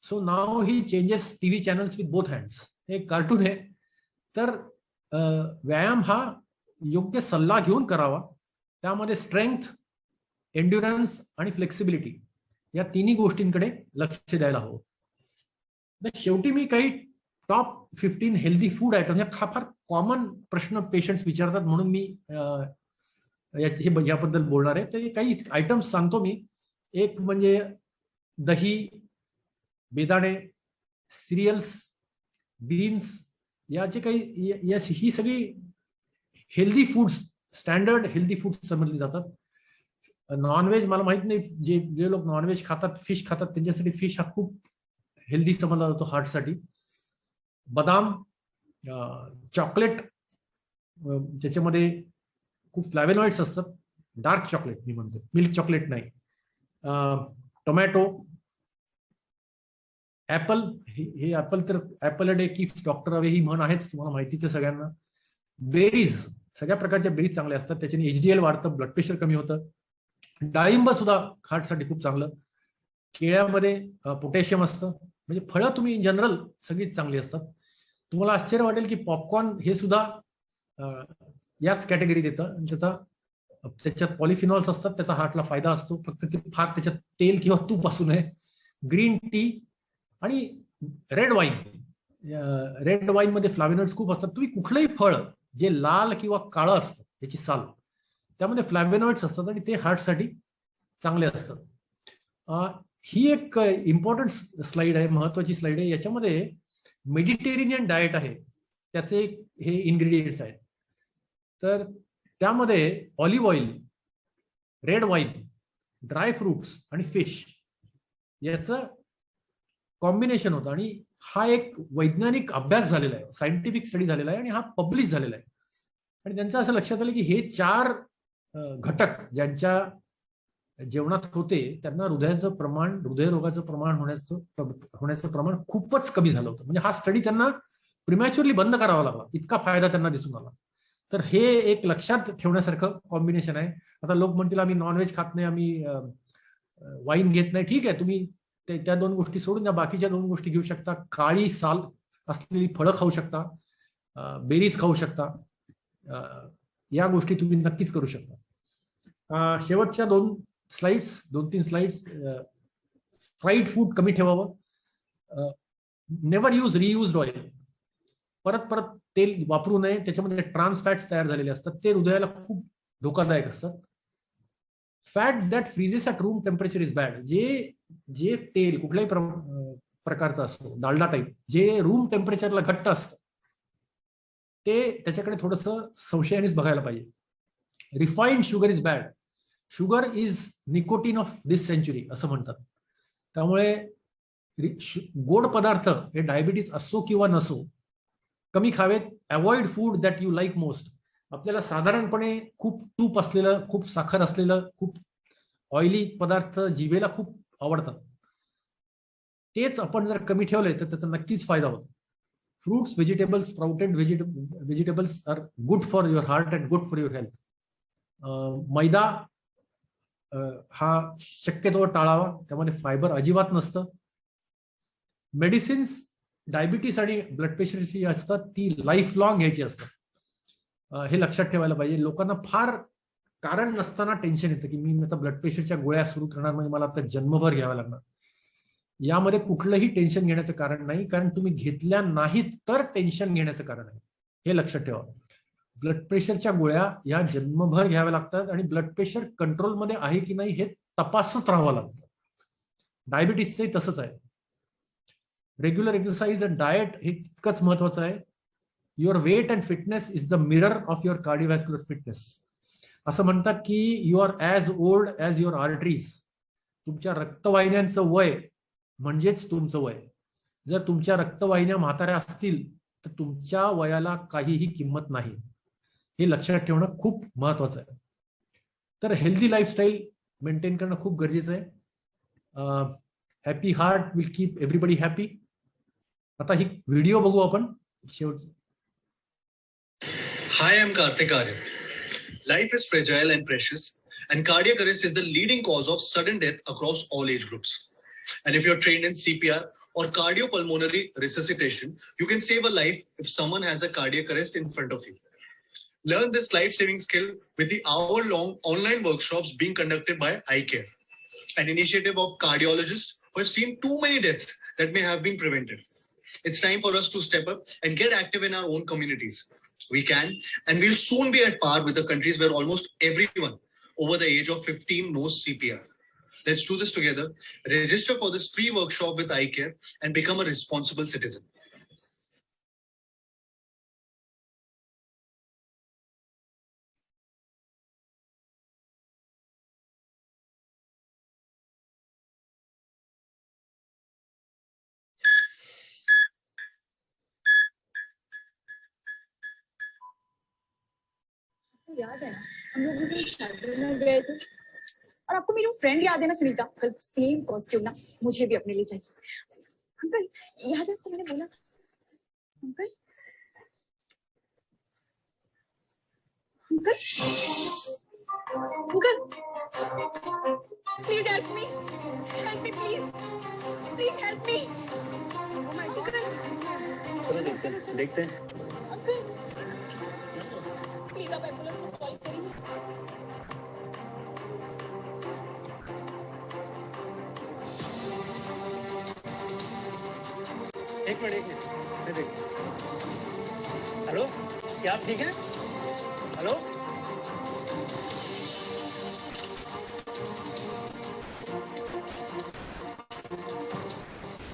S4: so now he changes TV channels with both hands. हे कार्टून आहे. तर व्यायाम हा योग्य सल्ला घेऊन करावा. त्यामध्ये स्ट्रेंथ, एन्ड्युरन्स आणि फ्लेक्सिबिलिटी या तिन्ही गोष्टींकडे लक्ष द्यायला हवं. शेवटी मी काही टॉप 15 हेल्दी फूड आयटम, हा फार कॉमन प्रश्न पेशंट्स विचारतात म्हणून मी याबद्दल बोलणार आहे. तर काही आयटम्स सांगतो मी. एक म्हणजे दही, बेदाणे, सिरियल्स, बीन्स, याचे काही ही सगळी healthy foods, standard healthy foods समजली जातात. नॉनव्हेज मला माहित नाही, जे लोक नॉनव्हेज खातात, फिश खातात, त्यांच्यासाठी फिश हा खूप हेल्दी समजला जातो हार्टसाठी. बदाम, चॉकलेट, त्याच्यामध्ये खूप फ्लॅव्हेनॉइड्स असतात. डार्क चॉकलेट मी म्हणतो, मिल्क चॉकलेट नाही. टोमॅटो, ऍपल, हे ऍपल तर apple a day keeps doctor away ही म्हण आहेच, तुम्हाला माहितीच आहे सगळ्यांना. बेरीज, सगळ्या प्रकारच्या बेरीज चांगल्या असतात, त्याच्याने HDL वाढतं, ब्लड प्रेशर कमी होतं. डाळिंब सुद्धा हार्टसाठी खूप चांगलं. केळ्यामध्ये पोटॅशियम असतं. म्हणजे फळं तुम्ही इन जनरल सगळीच चांगली असतात. तुम्हाला आश्चर्य वाटेल की पॉपकॉर्न हे सुद्धा याच कॅटेगरीत येतं. त्याच्यात पॉलिफिनॉल्स असतात, त्याचा हार्टला फायदा असतो, फक्त ते फार त्याच्यात तेल किंवा तूप असू नये. ग्रीन टी आणि रेड वाईन, रेड वाईन मध्ये फ्लॅव्हेनॉइड्स खूप असतात. तुम्ही कुठलंही फळ जे लाल किंवा काळं असतं त्याची साल, त्यामध्ये फ्लॅव्हेनॉइड्स असतात आणि ते हार्टसाठी चांगले असतात. ही एक इम्पॉर्टंट स्लाइड आहे, महत्वाची स्लाइड आहे. याच्यामध्ये मेडिटेरेनियन डाएट आहे, त्याचे हे इन्ग्रेडियंट्स आहेत. तर त्यामध्ये olive oil, red wine, dry fruits आणि फिश याचं कॉम्बिनेशन होतं. आणि हा एक वैज्ञानिक अभ्यास झालेला आहे, सायंटिफिक स्टडी झालेला आहे आणि हा पब्लिश झालेला आहे. आणि त्यांचं असं लक्षात आलं की हे 4 घटक ज्यांच्या जेवणात होते त्यांना हृदयरोगाचं प्रमाण होण्याचं प्रमाण खूपच कमी झालं होतं. म्हणजे हा स्टडी त्यांना प्रिमॅच्युअरली बंद करावा लागला, इतका फायदा त्यांना दिसून आला. तर हे एक लक्षात ठेवण्यासारखं कॉम्बिनेशन आहे. आता लोक म्हणतील आम्ही नॉनव्हेज खात नाही, आम्ही वाईन घेत नाही. ठीक आहे, तुम्ही त्या 2 गोष्टी सोडून द्या, बाकीच्या 2 गोष्टी घेऊ शकता. काळी साल असलेली फळं खाऊ शकता, बेरीज खाऊ शकता. या गोष्टी तुम्ही नक्कीच करू शकता. शेवटच्या 2-3 स्लाइड्स, फ्राईड फूड कमी ठेवावं. नेव्हर यूज रियूज्ड ऑइल, परत तेल वापरू नये. त्याच्यामध्ये ट्रान्स फॅट्स तयार झालेले असतात, ते हृदयाला खूप धोकादायक असतात. Fat that freezes at room temperature is bad. जे तेल कुठल्याही प्रकारचं असतो, डालडा टाईप, जे रूम टेम्परेचरला घट्ट असतं ते त्याच्याकडे थोडस संशयानेच बघायला पाहिजे. Refined sugar is bad. Sugar is nicotine of this century असं म्हणतात. त्यामुळे गोड पदार्थ हे डायबिटीज असो किंवा नसो कमी खावेत. Avoid food that you like most. आपल्याला साधारणपणे खूप तूप असलेलं, खूप साखर असलेलं, खूप ऑइली पदार्थ जिभेला खूप आवडतात. तेच आपण जर कमी ठेवले तर त्याचा नक्कीच फायदा होतो. Fruits, vegetables, sprouted vegetables are good for your heart and good for your health. मैदा हा शक्यतोवर टाळावा, त्यामध्ये फायबर अजिबात नसतं. मेडिसिन्स डायबिटीस आणि ब्लड प्रेशरची असतात ती लाईफ लॉंग घ्यायची असतात. हे लक्षात ठेवायला पाहिजे. लोकांना फार कारण नसताना टेन्शन येतं की मी आता ब्लड प्रेशरच्या गोळ्या सुरू करणार म्हणजे मला आता जन्मभर घ्याव्या लागणार. यामध्ये कुठलंही टेन्शन घेण्याचं कारण नाही, कारण तुम्ही घेतल्या नाहीत तर टेन्शन घेण्याचं कारण आहे. हे लक्षात ठेवा. ब्लड प्रेशरच्या गोळ्या या जन्मभर घ्याव्या लागतात आणि ब्लड प्रेशर कंट्रोलमध्ये आहे की नाही हे तपासत राहावं लागतं. डायबिटीसचंही तसंच आहे. रेग्युलर एक्सरसाइज अँड डाएट हे तितकंच महत्वाचं आहे. Your weight and fitness is the mirror of your cardiovascular fitness. असं म्हणतात की you are as old as your arteries. तुमच्या रक्तवाहिन्यांचं वय म्हणजेच तुमचं वय. जर तुमच्या रक्तवाहिन्या म्हाताऱ्या असतील तर तुमच्या वयाला काहीही किंमत नाही. हे लक्षात ठेवणं खूप महत्वाचं आहे. तर हेल्दी लाईफस्टाईल मेंटेन करणं खूप गरजेचं आहे. Happy heart will keep everybody happy. आता ही व्हिडिओ बघू आपण शेवट.
S5: Hi, I'm Karthik Arya. Life is fragile and precious, and cardiac arrest is the leading cause of sudden death across all age groups. And if you're trained in CPR or cardiopulmonary resuscitation, you can save a life if someone has a cardiac arrest in front of you. Learn this life-saving skill with the hour-long online workshops being conducted by iCare, an initiative of cardiologists who have seen too many deaths that may have been prevented. It's time for us to step up and get active in our own communities. We can, and we'll soon be at par with the countries where almost everyone over the age of 15 knows CPR. Let's do this together. Register for this free workshop with iCare and become a responsible citizen.
S3: याद है ना, हम लोग उस दिन शादी में गए थे और आपको मेरी फ्रेंड याद है ना सुनीता, कल सेम कॉस्ट्यूम ना मुझे भी अपने लिए चाहिए. अंकल याद है आपको मैंने बोला uncle uncle uncle please help me please help me.
S5: चलो देखते हैं.
S3: अंकल प्लीज आप एम्बुलेंस को कॉल करेंगे.
S5: एक मिनट मैं देख. हेलो, क्या आप ठीक हैं? हेलो.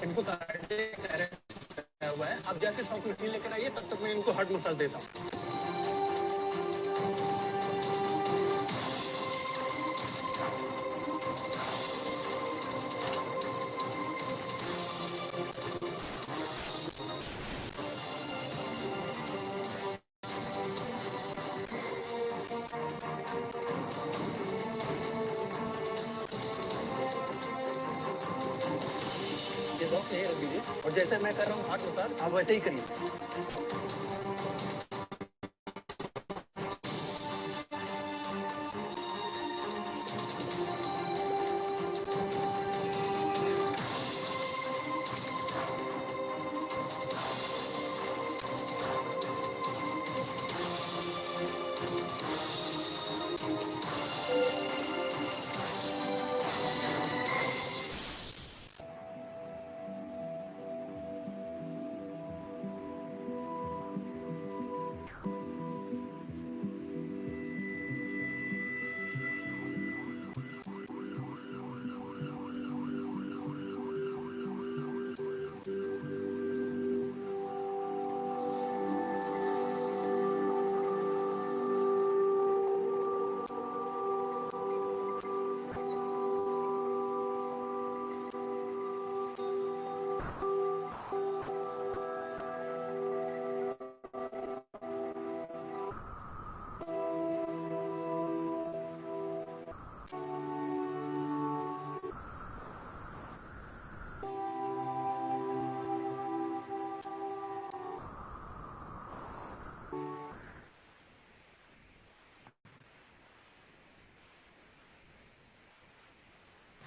S5: इनको कार्डियक अरेस्ट हुआ है. आप जाके 100 मशीन लेकर आइए, तब तक मैं इनको हार्ट मसाज देता हूँ. ये बॉक्स यही रख दीजिए और जैसे मैं कर रहा हूँ हार्ट मसाज आप वैसे ही करिए.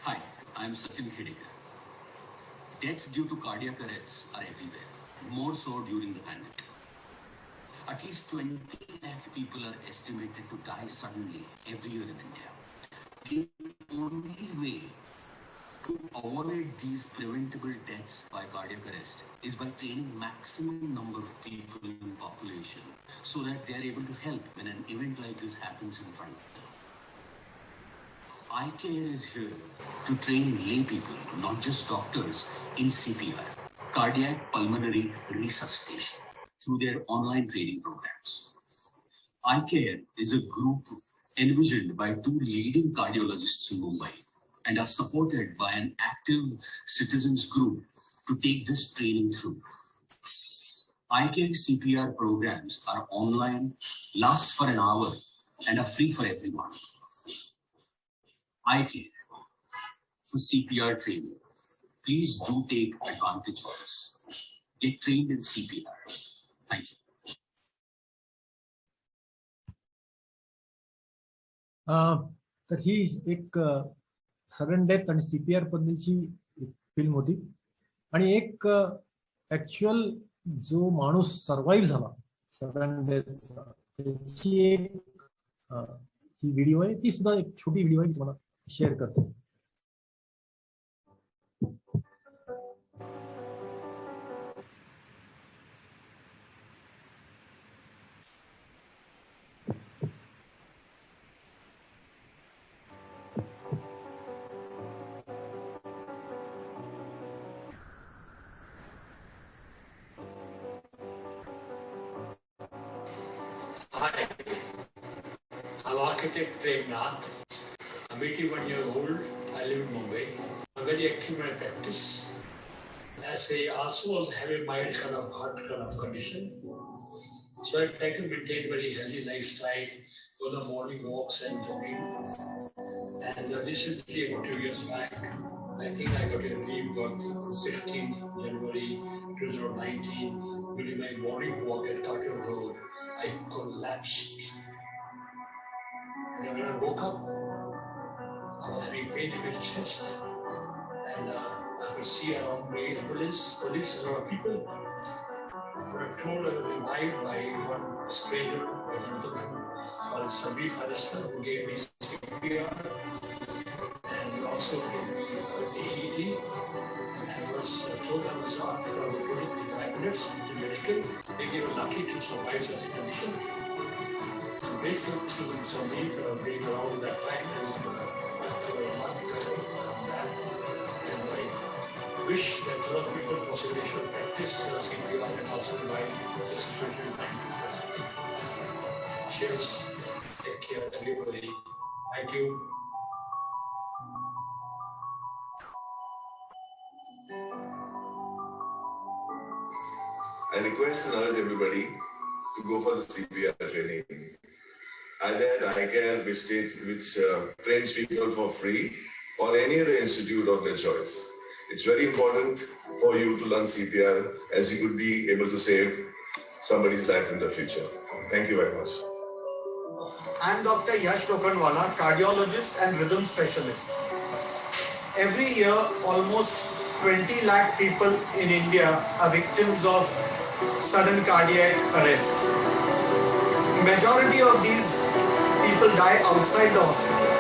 S6: Hi, I am Sachin Khedekar. Deaths due to cardiac arrests are everywhere, more so during the pandemic. At least 20 lakh people are estimated to die suddenly every year in India. The only way to avoid these preventable deaths by cardiac arrest is by training maximum number of people in population so that they are able to help when an event like this happens in front of them. iCare is here to train lay people, not just doctors, in CPR, cardiac pulmonary resuscitation, through their online training programs. iCare is a group envisioned by 2 leading cardiologists in Mumbai and are supported by an active citizens group to take this training through. iCare CPR programs are online, last for an hour, and are free for everyone. iCare for CPR training. Please do take advantage of this. Get trained in CPR. Thank you.
S4: तर ही एक sudden death आणि CPR बद्दलची film होती आणि एक actual जो माणूस survive झाला सडन डेथचा त्याची एक ही व्हिडिओ आहे, ती सुद्धा एक छोटी व्हिडिओ आहे, तुम्हाला शेअर करतो.
S7: Hi, I'm architect Prem Nath. I'm 81-year-old. I live in Mumbai. I'm very active in my practice. As I also have a mild kind of heart kind of condition. So I try to maintain very healthy lifestyle, go the morning walks and jogging. And recently, about 2 years back, I think I got a rebirth on 16th January 2019 during my morning walk at Carter Road. I collapsed. And when I woke up, I was having pain in my chest. And I could see around me police, a lot of people. But I'm told I was revived by one stranger, a gentleman called Sabir Forrester, who gave me CPR. And he also gave me AED. And I was told I was on for about 25 minutes. It's a miracle. They gave a lucky to survive such a condition. I'm grateful to Sandeep being around that time and after a month on that. And I wish that a lot of people possibly should practice CPR and also revive the situation in time. Cheers. Take care, everybody. Thank you.
S8: I request and urge everybody to go for the CPR training. Either at iCare, which trains people for free, or any other institute of their choice. It's very important for you to learn CPR, as you could be able to save somebody's life in the future. Thank you very much.
S9: I'm Dr. Yash Lokhandwala, cardiologist and rhythm specialist. Every year, almost 20 lakh people in India are victims of sudden cardiac arrest. Majority of these people die outside the hospital,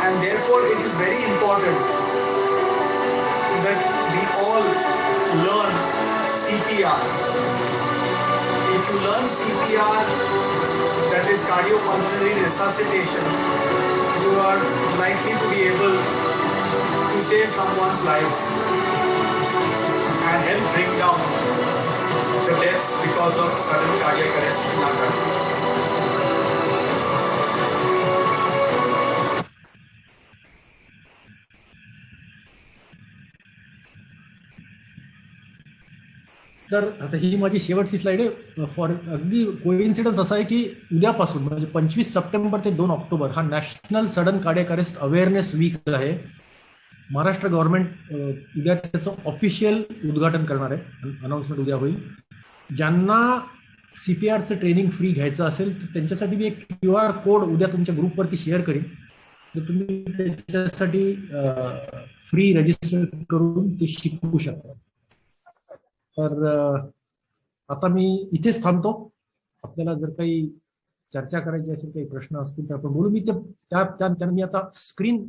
S9: and therefore it is very important that we all learn CPR. If you learn CPR, that is cardiopulmonary resuscitation, you are likely to be able to save someone's life and help bring down the deaths because of sudden cardiac arrest in our country.
S4: तर आता ही माझी शेवटची slide आहे. For अगदी coincidence असा आहे की उद्यापासून म्हणजे 25 सप्टेंबर ते 2 ऑक्टोबर हा national sudden cardiac arrest awareness week आहे. महाराष्ट्र गव्हर्नमेंट उद्या त्याचं ऑफिशियल उद्घाटन करणार आहे, अनाउन्समेंट उद्या होईल. ज्यांना सीपीआरचं ट्रेनिंग फ्री घ्यायचं असेल तर त्यांच्यासाठी मी एक QR कोड उद्या तुमच्या ग्रुपवरती शेअर करीन, तर तुम्ही त्याच्यासाठी फ्री रजिस्टर करून ते शिकू शकता. तर आता मी इथेच थांबतो. आपल्याला जर काही चर्चा करायची असेल, काही प्रश्न असतील तर आपण बोलू. मी त्या मी आता स्क्रीन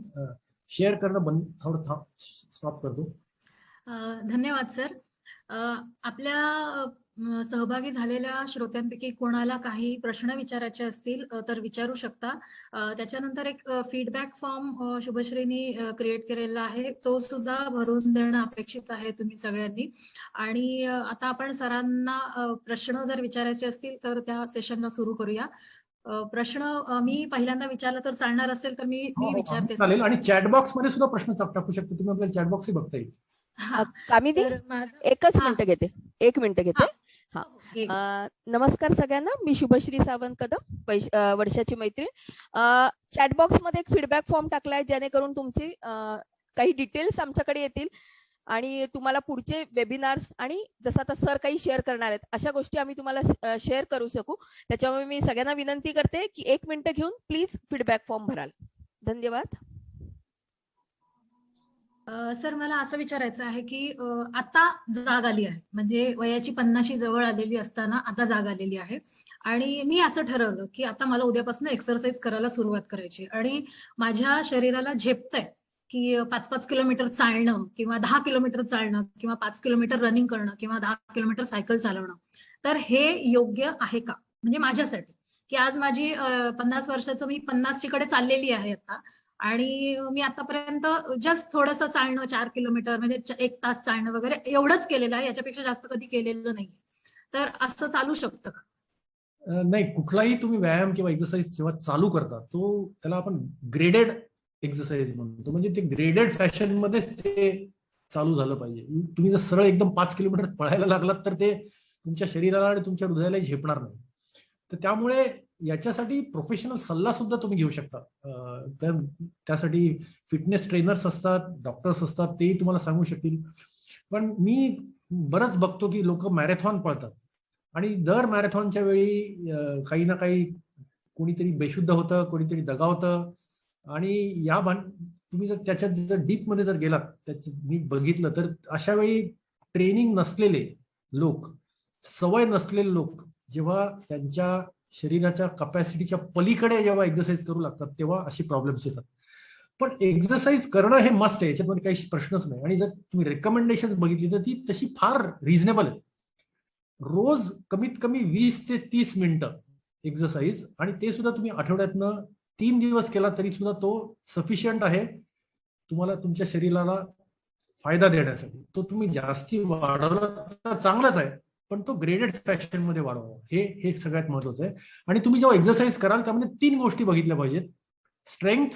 S4: शेअर करणं थोडं स्टॉप करतो.
S1: धन्यवाद सर. आपल्या सहभागी झालेल्या श्रोत्यांपैकी कोणाला काही प्रश्न विचारायचे असतील तर विचारू शकता. त्याच्यानंतर एक फीडबॅक फॉर्म शुभश्रीनी क्रिएट केलेला आहे, तो सुद्धा भरून देणं अपेक्षित आहे तुम्ही सगळ्यांनी. आणि आता आपण सरांना प्रश्न जर विचारायचे असतील तर त्या सेशनला सुरू करूया. प्रश्न मी पहिल्यांदा विचारला तर चालणार असेल तर मी विचारते.
S4: चालेल. आणि चॅटबॉक्स मध्ये सुद्धा प्रश्न टाकू शकतो तुम्ही, आपल्याला चॅटबॉक्स बघता येईल.
S10: कामिनी, एकच मिनिट घेते, 1 मिनिट घेते. हा, नमस्कार सगळ्यांना. मी शुभश्री सावंत कदम, वर्षाची मैत्रीण. चॅटबॉक्स मध्ये एक फीडबॅक फॉर्म टाकलाय, जेणेकरून तुमची काही डिटेल्स आमच्याकडे येतील आणि तुम्हाला पुढचे वेबिनार्स आणि जसं आता सर काही शेअर करणार आहेत अशा गोष्टी आम्ही तुम्हाला शेअर करू शकू. त्याच्यामुळे मी सगळ्यांना विनंती करते की 1 मिनिट घेऊन प्लीज फीडबॅक फॉर्म भराल. धन्यवाद.
S1: सर, मला असं विचारायचं आहे की आता जाग आली आहे, म्हणजे वयाची 50शी जवळ आलेली असताना आता जाग आलेली आहे आणि मी असं ठरवलं की आता मला उद्यापासून एक्सरसाइज करायला सुरुवात करायची आणि माझ्या शरीराला झेपतंय की 5-5 किलोमीटर चालणं किंवा 10 किलोमीटर चालणं किंवा 5 किलोमीटर रनिंग करणं किंवा 10 किलोमीटर सायकल चालवणं. तर हे योग्य आहे का म्हणजे माझ्यासाठी, की आज माझी 50 वर्षाचं मी 50ची कडे चाललेली आहे आता आणि मी आतापर्यंत जस्ट थोडंसं चालणं 4 किलोमीटर म्हणजे 1 तास चालणं वगैरे एवढंच केलेलं आहे, याच्यापेक्षा जास्त कधी केलेलं नाही. तर असं चालू शकतं का?
S4: नाही, कुठलाही तुम्ही व्यायाम किंवा एक्सरसाइज जेव्हा चालू करता तो त्याला आपण ग्रेडेड एक्सरसाइज म्हणतो, म्हणजे ते ग्रेडेड फॅशन मध्येच ते चालू झालं पाहिजे. तुम्ही जर सरळ एकदम 5 किलोमीटर पळायला लागलात तर ते तुमच्या शरीराला आणि तुमच्या हृदयाला झेपणार नाही. तर त्यामुळे याच्यासाठी प्रोफेशनल सल्ला सुद्धा तुम्ही घेऊ शकता. त्यासाठी फिटनेस ट्रेनर्स असतात, डॉक्टर्स असतात, तेही तुम्हाला सांगू शकतील. पण मी बरंच बघतो की लोक मॅरेथॉन पळतात आणि दर मॅरेथॉनच्या वेळी काही ना काही कोणीतरी बेशुद्ध होतं, कोणीतरी दगावतं आणि तुम्ही जर त्याच्यात जर डीप मध्ये जर गेलात, मी बघितलं तर अशा वेळी ट्रेनिंग नसलेले लोक, सवय नसलेले लोक जेव्हा त्यांच्या शरीराच्या कपॅसिटीच्या पलीकडे जेव्हा एक्सरसाइज करू लागतात तेव्हा अशी प्रॉब्लेम्स येतात. पण एक्सरसाइज करणं हे मस्ट आहे, याच्यामध्ये काही प्रश्नच नाही. आणि जर तुम्ही रेकमेंडेशन बघितली तर ती तशी फार रिझनेबल आहे. रोज कमीत कमी 20 ते 30 मिनिटं एक्सरसाइज, आणि ते सुद्धा तुम्ही आठवड्यातनं 3 दिवस केला तरी सुद्धा तो सफिशियंट आहे तुम्हाला तुमच्या शरीराला फायदा देण्यासाठी. तो तुम्ही जास्ती वाढवला तर चांगलाच आहे, पण तो ग्रेडेड फॅशन मध्ये वाढवा, हे सगळ्यात महत्वाचं आहे. आणि तुम्ही जेव्हा एक्सरसाइज कराल त्यामध्ये 3 गोष्टी बघितल्या पाहिजेत: स्ट्रेंथ,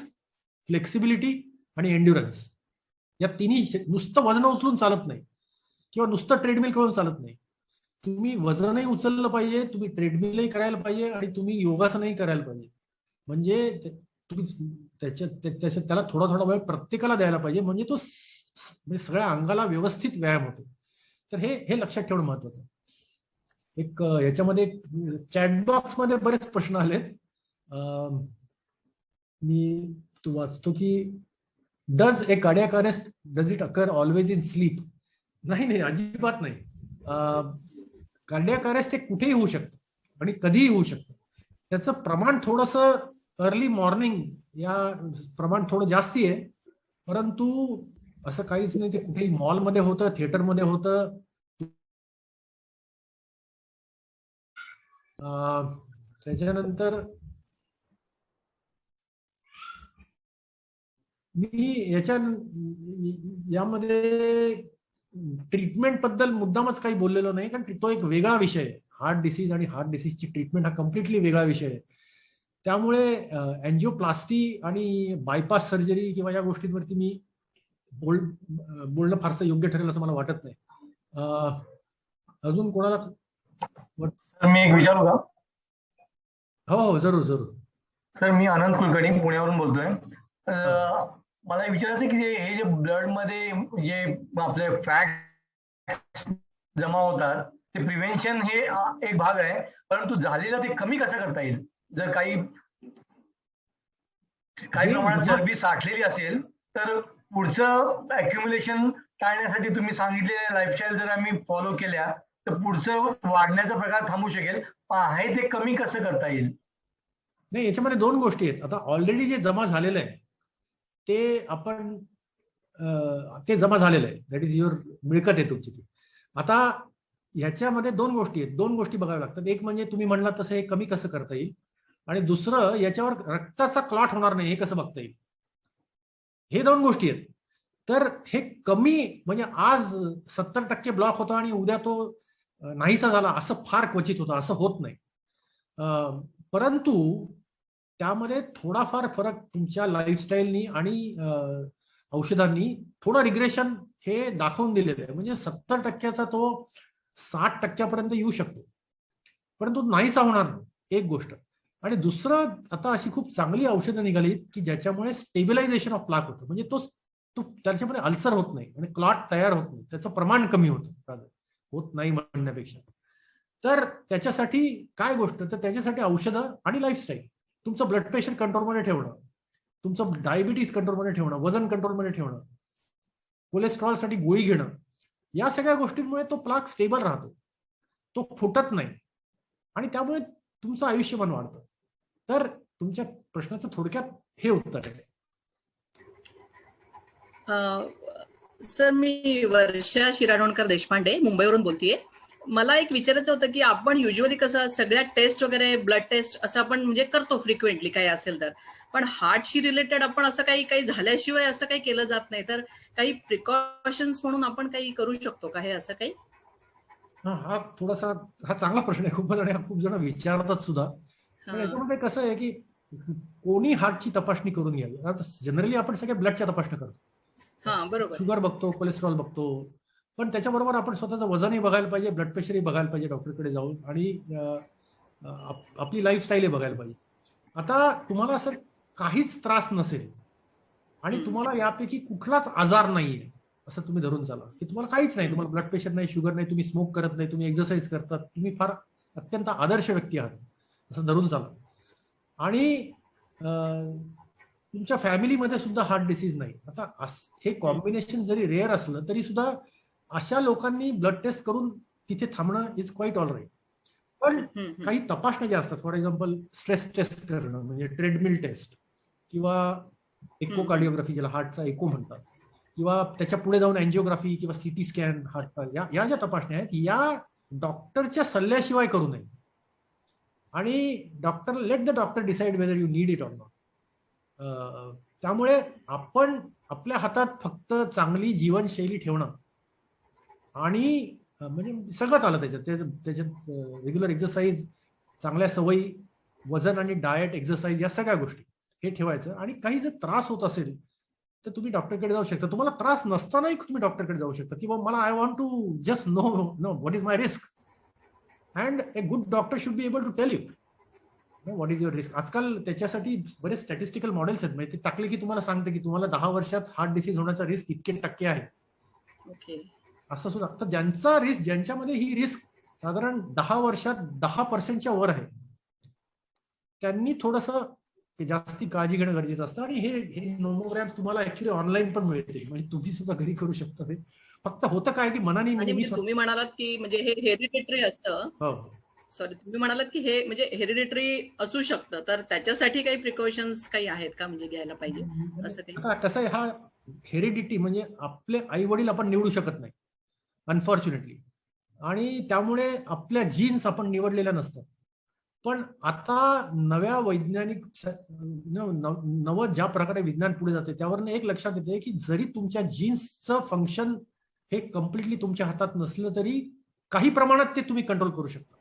S4: फ्लेक्सिबिलिटी आणि एन्ड्युरन्स. या तिन्ही, नुसतं वजन उचलून चालत नाही किंवा नुसतं ट्रेडमिल करून चालत नाही. तुम्ही वजनही उचललं पाहिजे, तुम्ही ट्रेडमिलही करायला पाहिजे आणि तुम्ही योगासनही करायला पाहिजे. म्हणजे तुम्ही त्याला थोडा थोडा वेळ प्रत्येकाला द्यायला पाहिजे, म्हणजे तो म्हणजे सगळ्या अंगाला व्यवस्थित व्यायाम होतो. तर हे लक्षात ठेवणं महत्वाचं आहे. एक याच्यामध्ये चॅटबॉक्स मध्ये बरेच प्रश्न आलेत. मी तो वाचतो की does a cardiac arrest does it occur always in sleep? नाही, अजिबात नाही. कार्डियक अरेस्ट हे कुठेही होऊ शकतं आणि कधीही होऊ शकतं. त्याचं प्रमाण थोडंसं अर्ली मॉर्निंग या प्रमाण थोडं जास्ती आहे, परंतु असं काहीच नाही. ते कुठेही मॉलमध्ये होतं, थिएटरमध्ये होतं. त्याच्यानंतर मी यामध्ये ट्रीटमेंट बद्दल मुद्दामच काही बोललेलो नाही, कारण तो एक वेगळा विषय आहे. हार्ट डिसीज आणि हार्ट डिसीजची ट्रीटमेंट हा कम्प्लिटली वेगळा विषय आहे. त्यामुळे एन्जिओप्लास्टी आणि बायपास सर्जरी किंवा या गोष्टींवरती मी बोलणं फारसं योग्य ठरेल असं मला वाटत नाही. अजून कोणाला?
S11: मी एक विचारू का?
S4: हो, जरूर.
S11: सर, मी आनंद कुलकर्णी पुण्यावरून बोलतोय. मला विचारायचं की हे जे ब्लड मध्ये जे आपले फॅट जमा होतात ते प्रिव्हेन्शन हे एक भाग आहे, परंतु झालेलं ते कमी कसं करता येईल? जर काही प्रमाणात चरबी साठलेली असेल तर पुढचं अक्युम्युलेशन टाळण्यासाठी तुम्ही सांगितलेल्या लाईफस्टाईल जर आम्ही फॉलो केल्या तर पुढचं वाढण्याचा प्रकार थांबू शकेल. आहे ते कमी कसं करता येईल?
S4: नाही, याच्यामध्ये दोन गोष्टी आहेत. आता ऑलरेडी जे जमा झालेलं आहे ते आपण ते जमा झालेलं आहे, दॅट इज युअर मिळकत आहे तुमची ती. आता ह्याच्यामध्ये दोन गोष्टी आहेत, दोन गोष्टी बघाव्या लागतात. एक म्हणजे तुम्ही म्हणलात तसं हे कमी कसं करता येईल, आणि दुसरं याच्यावर रक्ताचा क्लॉट होणार नाही हे कसं बघता येईल. हे दोन गोष्टी आहेत. तर हे कमी म्हणजे आज 70% ब्लॉक होतो आणि उद्या तो नाहीसा झाला असं फार क्वचित होतं, असं होत नाही. परंतु त्यामध्ये थोडाफार फरक तुमच्या लाईफस्टाईलनी आणि औषधांनी थोडं रिग्रेशन हे दाखवून दिलेलं आहे. म्हणजे 70%चा तो 60% येऊ शकतो, परंतु नाहीसा होणार नाही, एक गोष्ट. आणि दुसरं, आता अशी खूप चांगली औषधं निघाली की ज्याच्यामुळे स्टेबिलायझेशन ऑफ प्लाक होतं. म्हणजे तो त्याच्यामध्ये अल्सर होत नाही आणि क्लॉट तयार होत नाही, त्याचं प्रमाण कमी होतं, होत नाही म्हणण्यापेक्षा. तर त्याच्यासाठी काय गोष्ट, तर त्याच्यासाठी औषधं आणि लाईफस्टाईल, तुमचं ब्लड प्रेशर कंट्रोलमध्ये ठेवणं, तुमचं डायबिटीज कंट्रोलमध्ये ठेवणं, वजन कंट्रोलमध्ये ठेवणं, कोलेस्ट्रॉलसाठी गोळी घेणं, या सगळ्या गोष्टींमुळे तो प्लाक स्टेबल राहतो, तो फुटत नाही आणि त्यामुळे तुमचं आयुष्यमान वाढतं. तर तुमच्या प्रश्नाचं थोडक्यात हे उत्तर आहे.
S12: सर, मी वर्षा शिराडोणकर देशपांडे मुंबईवरून बोलतेय. मला एक विचारायचं होतं की आपण युजली कसं सगळ्या टेस्ट वगैरे ब्लड टेस्ट असं आपण म्हणजे करतो फ्रिक्वेंटली काही असेल तर, पण हार्टशी रिलेटेड आपण असं काही झाल्याशिवाय असं काही केलं जात नाही. तर काही प्रिकॉशन्स म्हणून आपण काही करू शकतो का हे असं काही?
S4: हा थोडासा चांगला प्रश्न आहे खूपच, आणि खूप जण विचारतात सुद्धा. पण याच्यामध्ये कसं आहे की कोणी हार्टची तपासणी करून घ्यावी. जनरली आपण सगळे ब्लडच्या तपासणी करतो,
S12: बरोबर,
S4: शुगर बघतो, कोलेस्ट्रॉल बघतो, पण त्याच्याबरोबर आपण स्वतःचं वजनही बघायला पाहिजे, ब्लड प्रेशरही बघायला पाहिजे डॉक्टरकडे जाऊन, आणि आपली लाईफस्टाईलही बघायला पाहिजे. आता तुम्हाला असं काहीच त्रास नसेल आणि तुम्हाला यापैकी कुठलाच आजार नाहीये असं तुम्ही धरून चाला, की तुम्हाला काहीच नाही, तुम्हाला ब्लड प्रेशर नाही, शुगर नाही, तुम्ही स्मोक करत नाही, तुम्ही एक्सरसाइज करतात, तुम्ही फार अत्यंत आदर्श व्यक्ती आहात असं धरून चाला, आणि तुमच्या फॅमिलीमध्ये सुद्धा हार्ट डिसीज नाही. आता हे कॉम्बिनेशन जरी रेअर असलं तरी सुद्धा अशा लोकांनी ब्लड टेस्ट करून तिथे थांबणं इज क्वाईट ऑल राईट. पण काही तपासण्या ज्या असतात, फॉर एक्झाम्पल स्ट्रेस टेस्ट करणं म्हणजे ट्रेडमिल टेस्ट, किंवा इकोकार्डिओग्राफी ज्याला हार्टचा इको म्हणतात, किंवा त्याच्या पुढे जाऊन अँजिओग्राफी किंवा सीटी स्कॅन हार्टचा, या ज्या तपासण्या आहेत या डॉक्टरच्या सल्ल्याशिवाय करू नये. आणि let the doctor decide whether you need it or not. त्यामुळे आपण आपल्या हातात फक्त चांगली जीवनशैली ठेवणं आणि म्हणजे सगळंच आलं त्याच्यात रेग्युलर एक्सरसाइज, चांगल्या सवयी, वजन आणि डाएट, एक्सरसाइज, या सगळ्या गोष्टी हे ठेवायचं. आणि काही जर त्रास होत असेल तर तुम्ही डॉक्टरकडे जाऊ शकता. तुम्हाला त्रास नसतानाही तुम्ही डॉक्टरकडे जाऊ शकता, की मला I want to just know what is my risk, and a good doctor should be able to tell you what is your risk. आजकाल त्याच्यासाठी बरेच स्टॅटिस्टिकल मॉडेल्स आहेत, म्हणजे ते टाकले की तुम्हाला सांगते की तुम्हाला 10 वर्षात हार्ट डिसीज होण्याचा रिस्क इतके टक्के आहे. असं सुद्धा. तर ज्यांचा रिस्क, ज्यांच्यामध्ये ही रिस्क साधारण 10 वर्षात 10% वर आहे, त्यांनी थोडंसं जास्ती काळजी घेणं गरजेचं असतं. आणि हे नोमोग्राम तुम्हाला ऍक्च्युली ऑनलाईन पण मिळते, म्हणजे तुम्ही सुद्धा घरी करू शकता. ते फक्त होतं काय की मनाने,
S12: म्हणजे तुम्ही म्हणालात की म्हणजे हे हेरिडिटरी असतं. सॉरी, तुम्ही म्हणालात की हे म्हणजे हेरिडिटरी असू शकतं, तर त्याच्यासाठी काही प्रिकॉशन्स काही आहेत का, म्हणजे घ्यायला पाहिजे असं काही?
S4: कसं आहे, हा हेरिडिटी म्हणजे आपले आई वडील आपण निवडू शकत नाही अनफॉर्च्युनेटली, आणि त्यामुळे आपल्या जीन्स आपण निवडलेल्या नसतात. पण आता नव्या वैज्ञानिक नवं ज्या प्रकारे विज्ञान पुढे जाते त्यावरनं एक लक्षात येते की जरी तुमच्या जीन्सचं फंक्शन हे कम्प्लिटली तुमच्या हातात नसलं तरी काही प्रमाणात ते तुम्ही कंट्रोल करू शकता.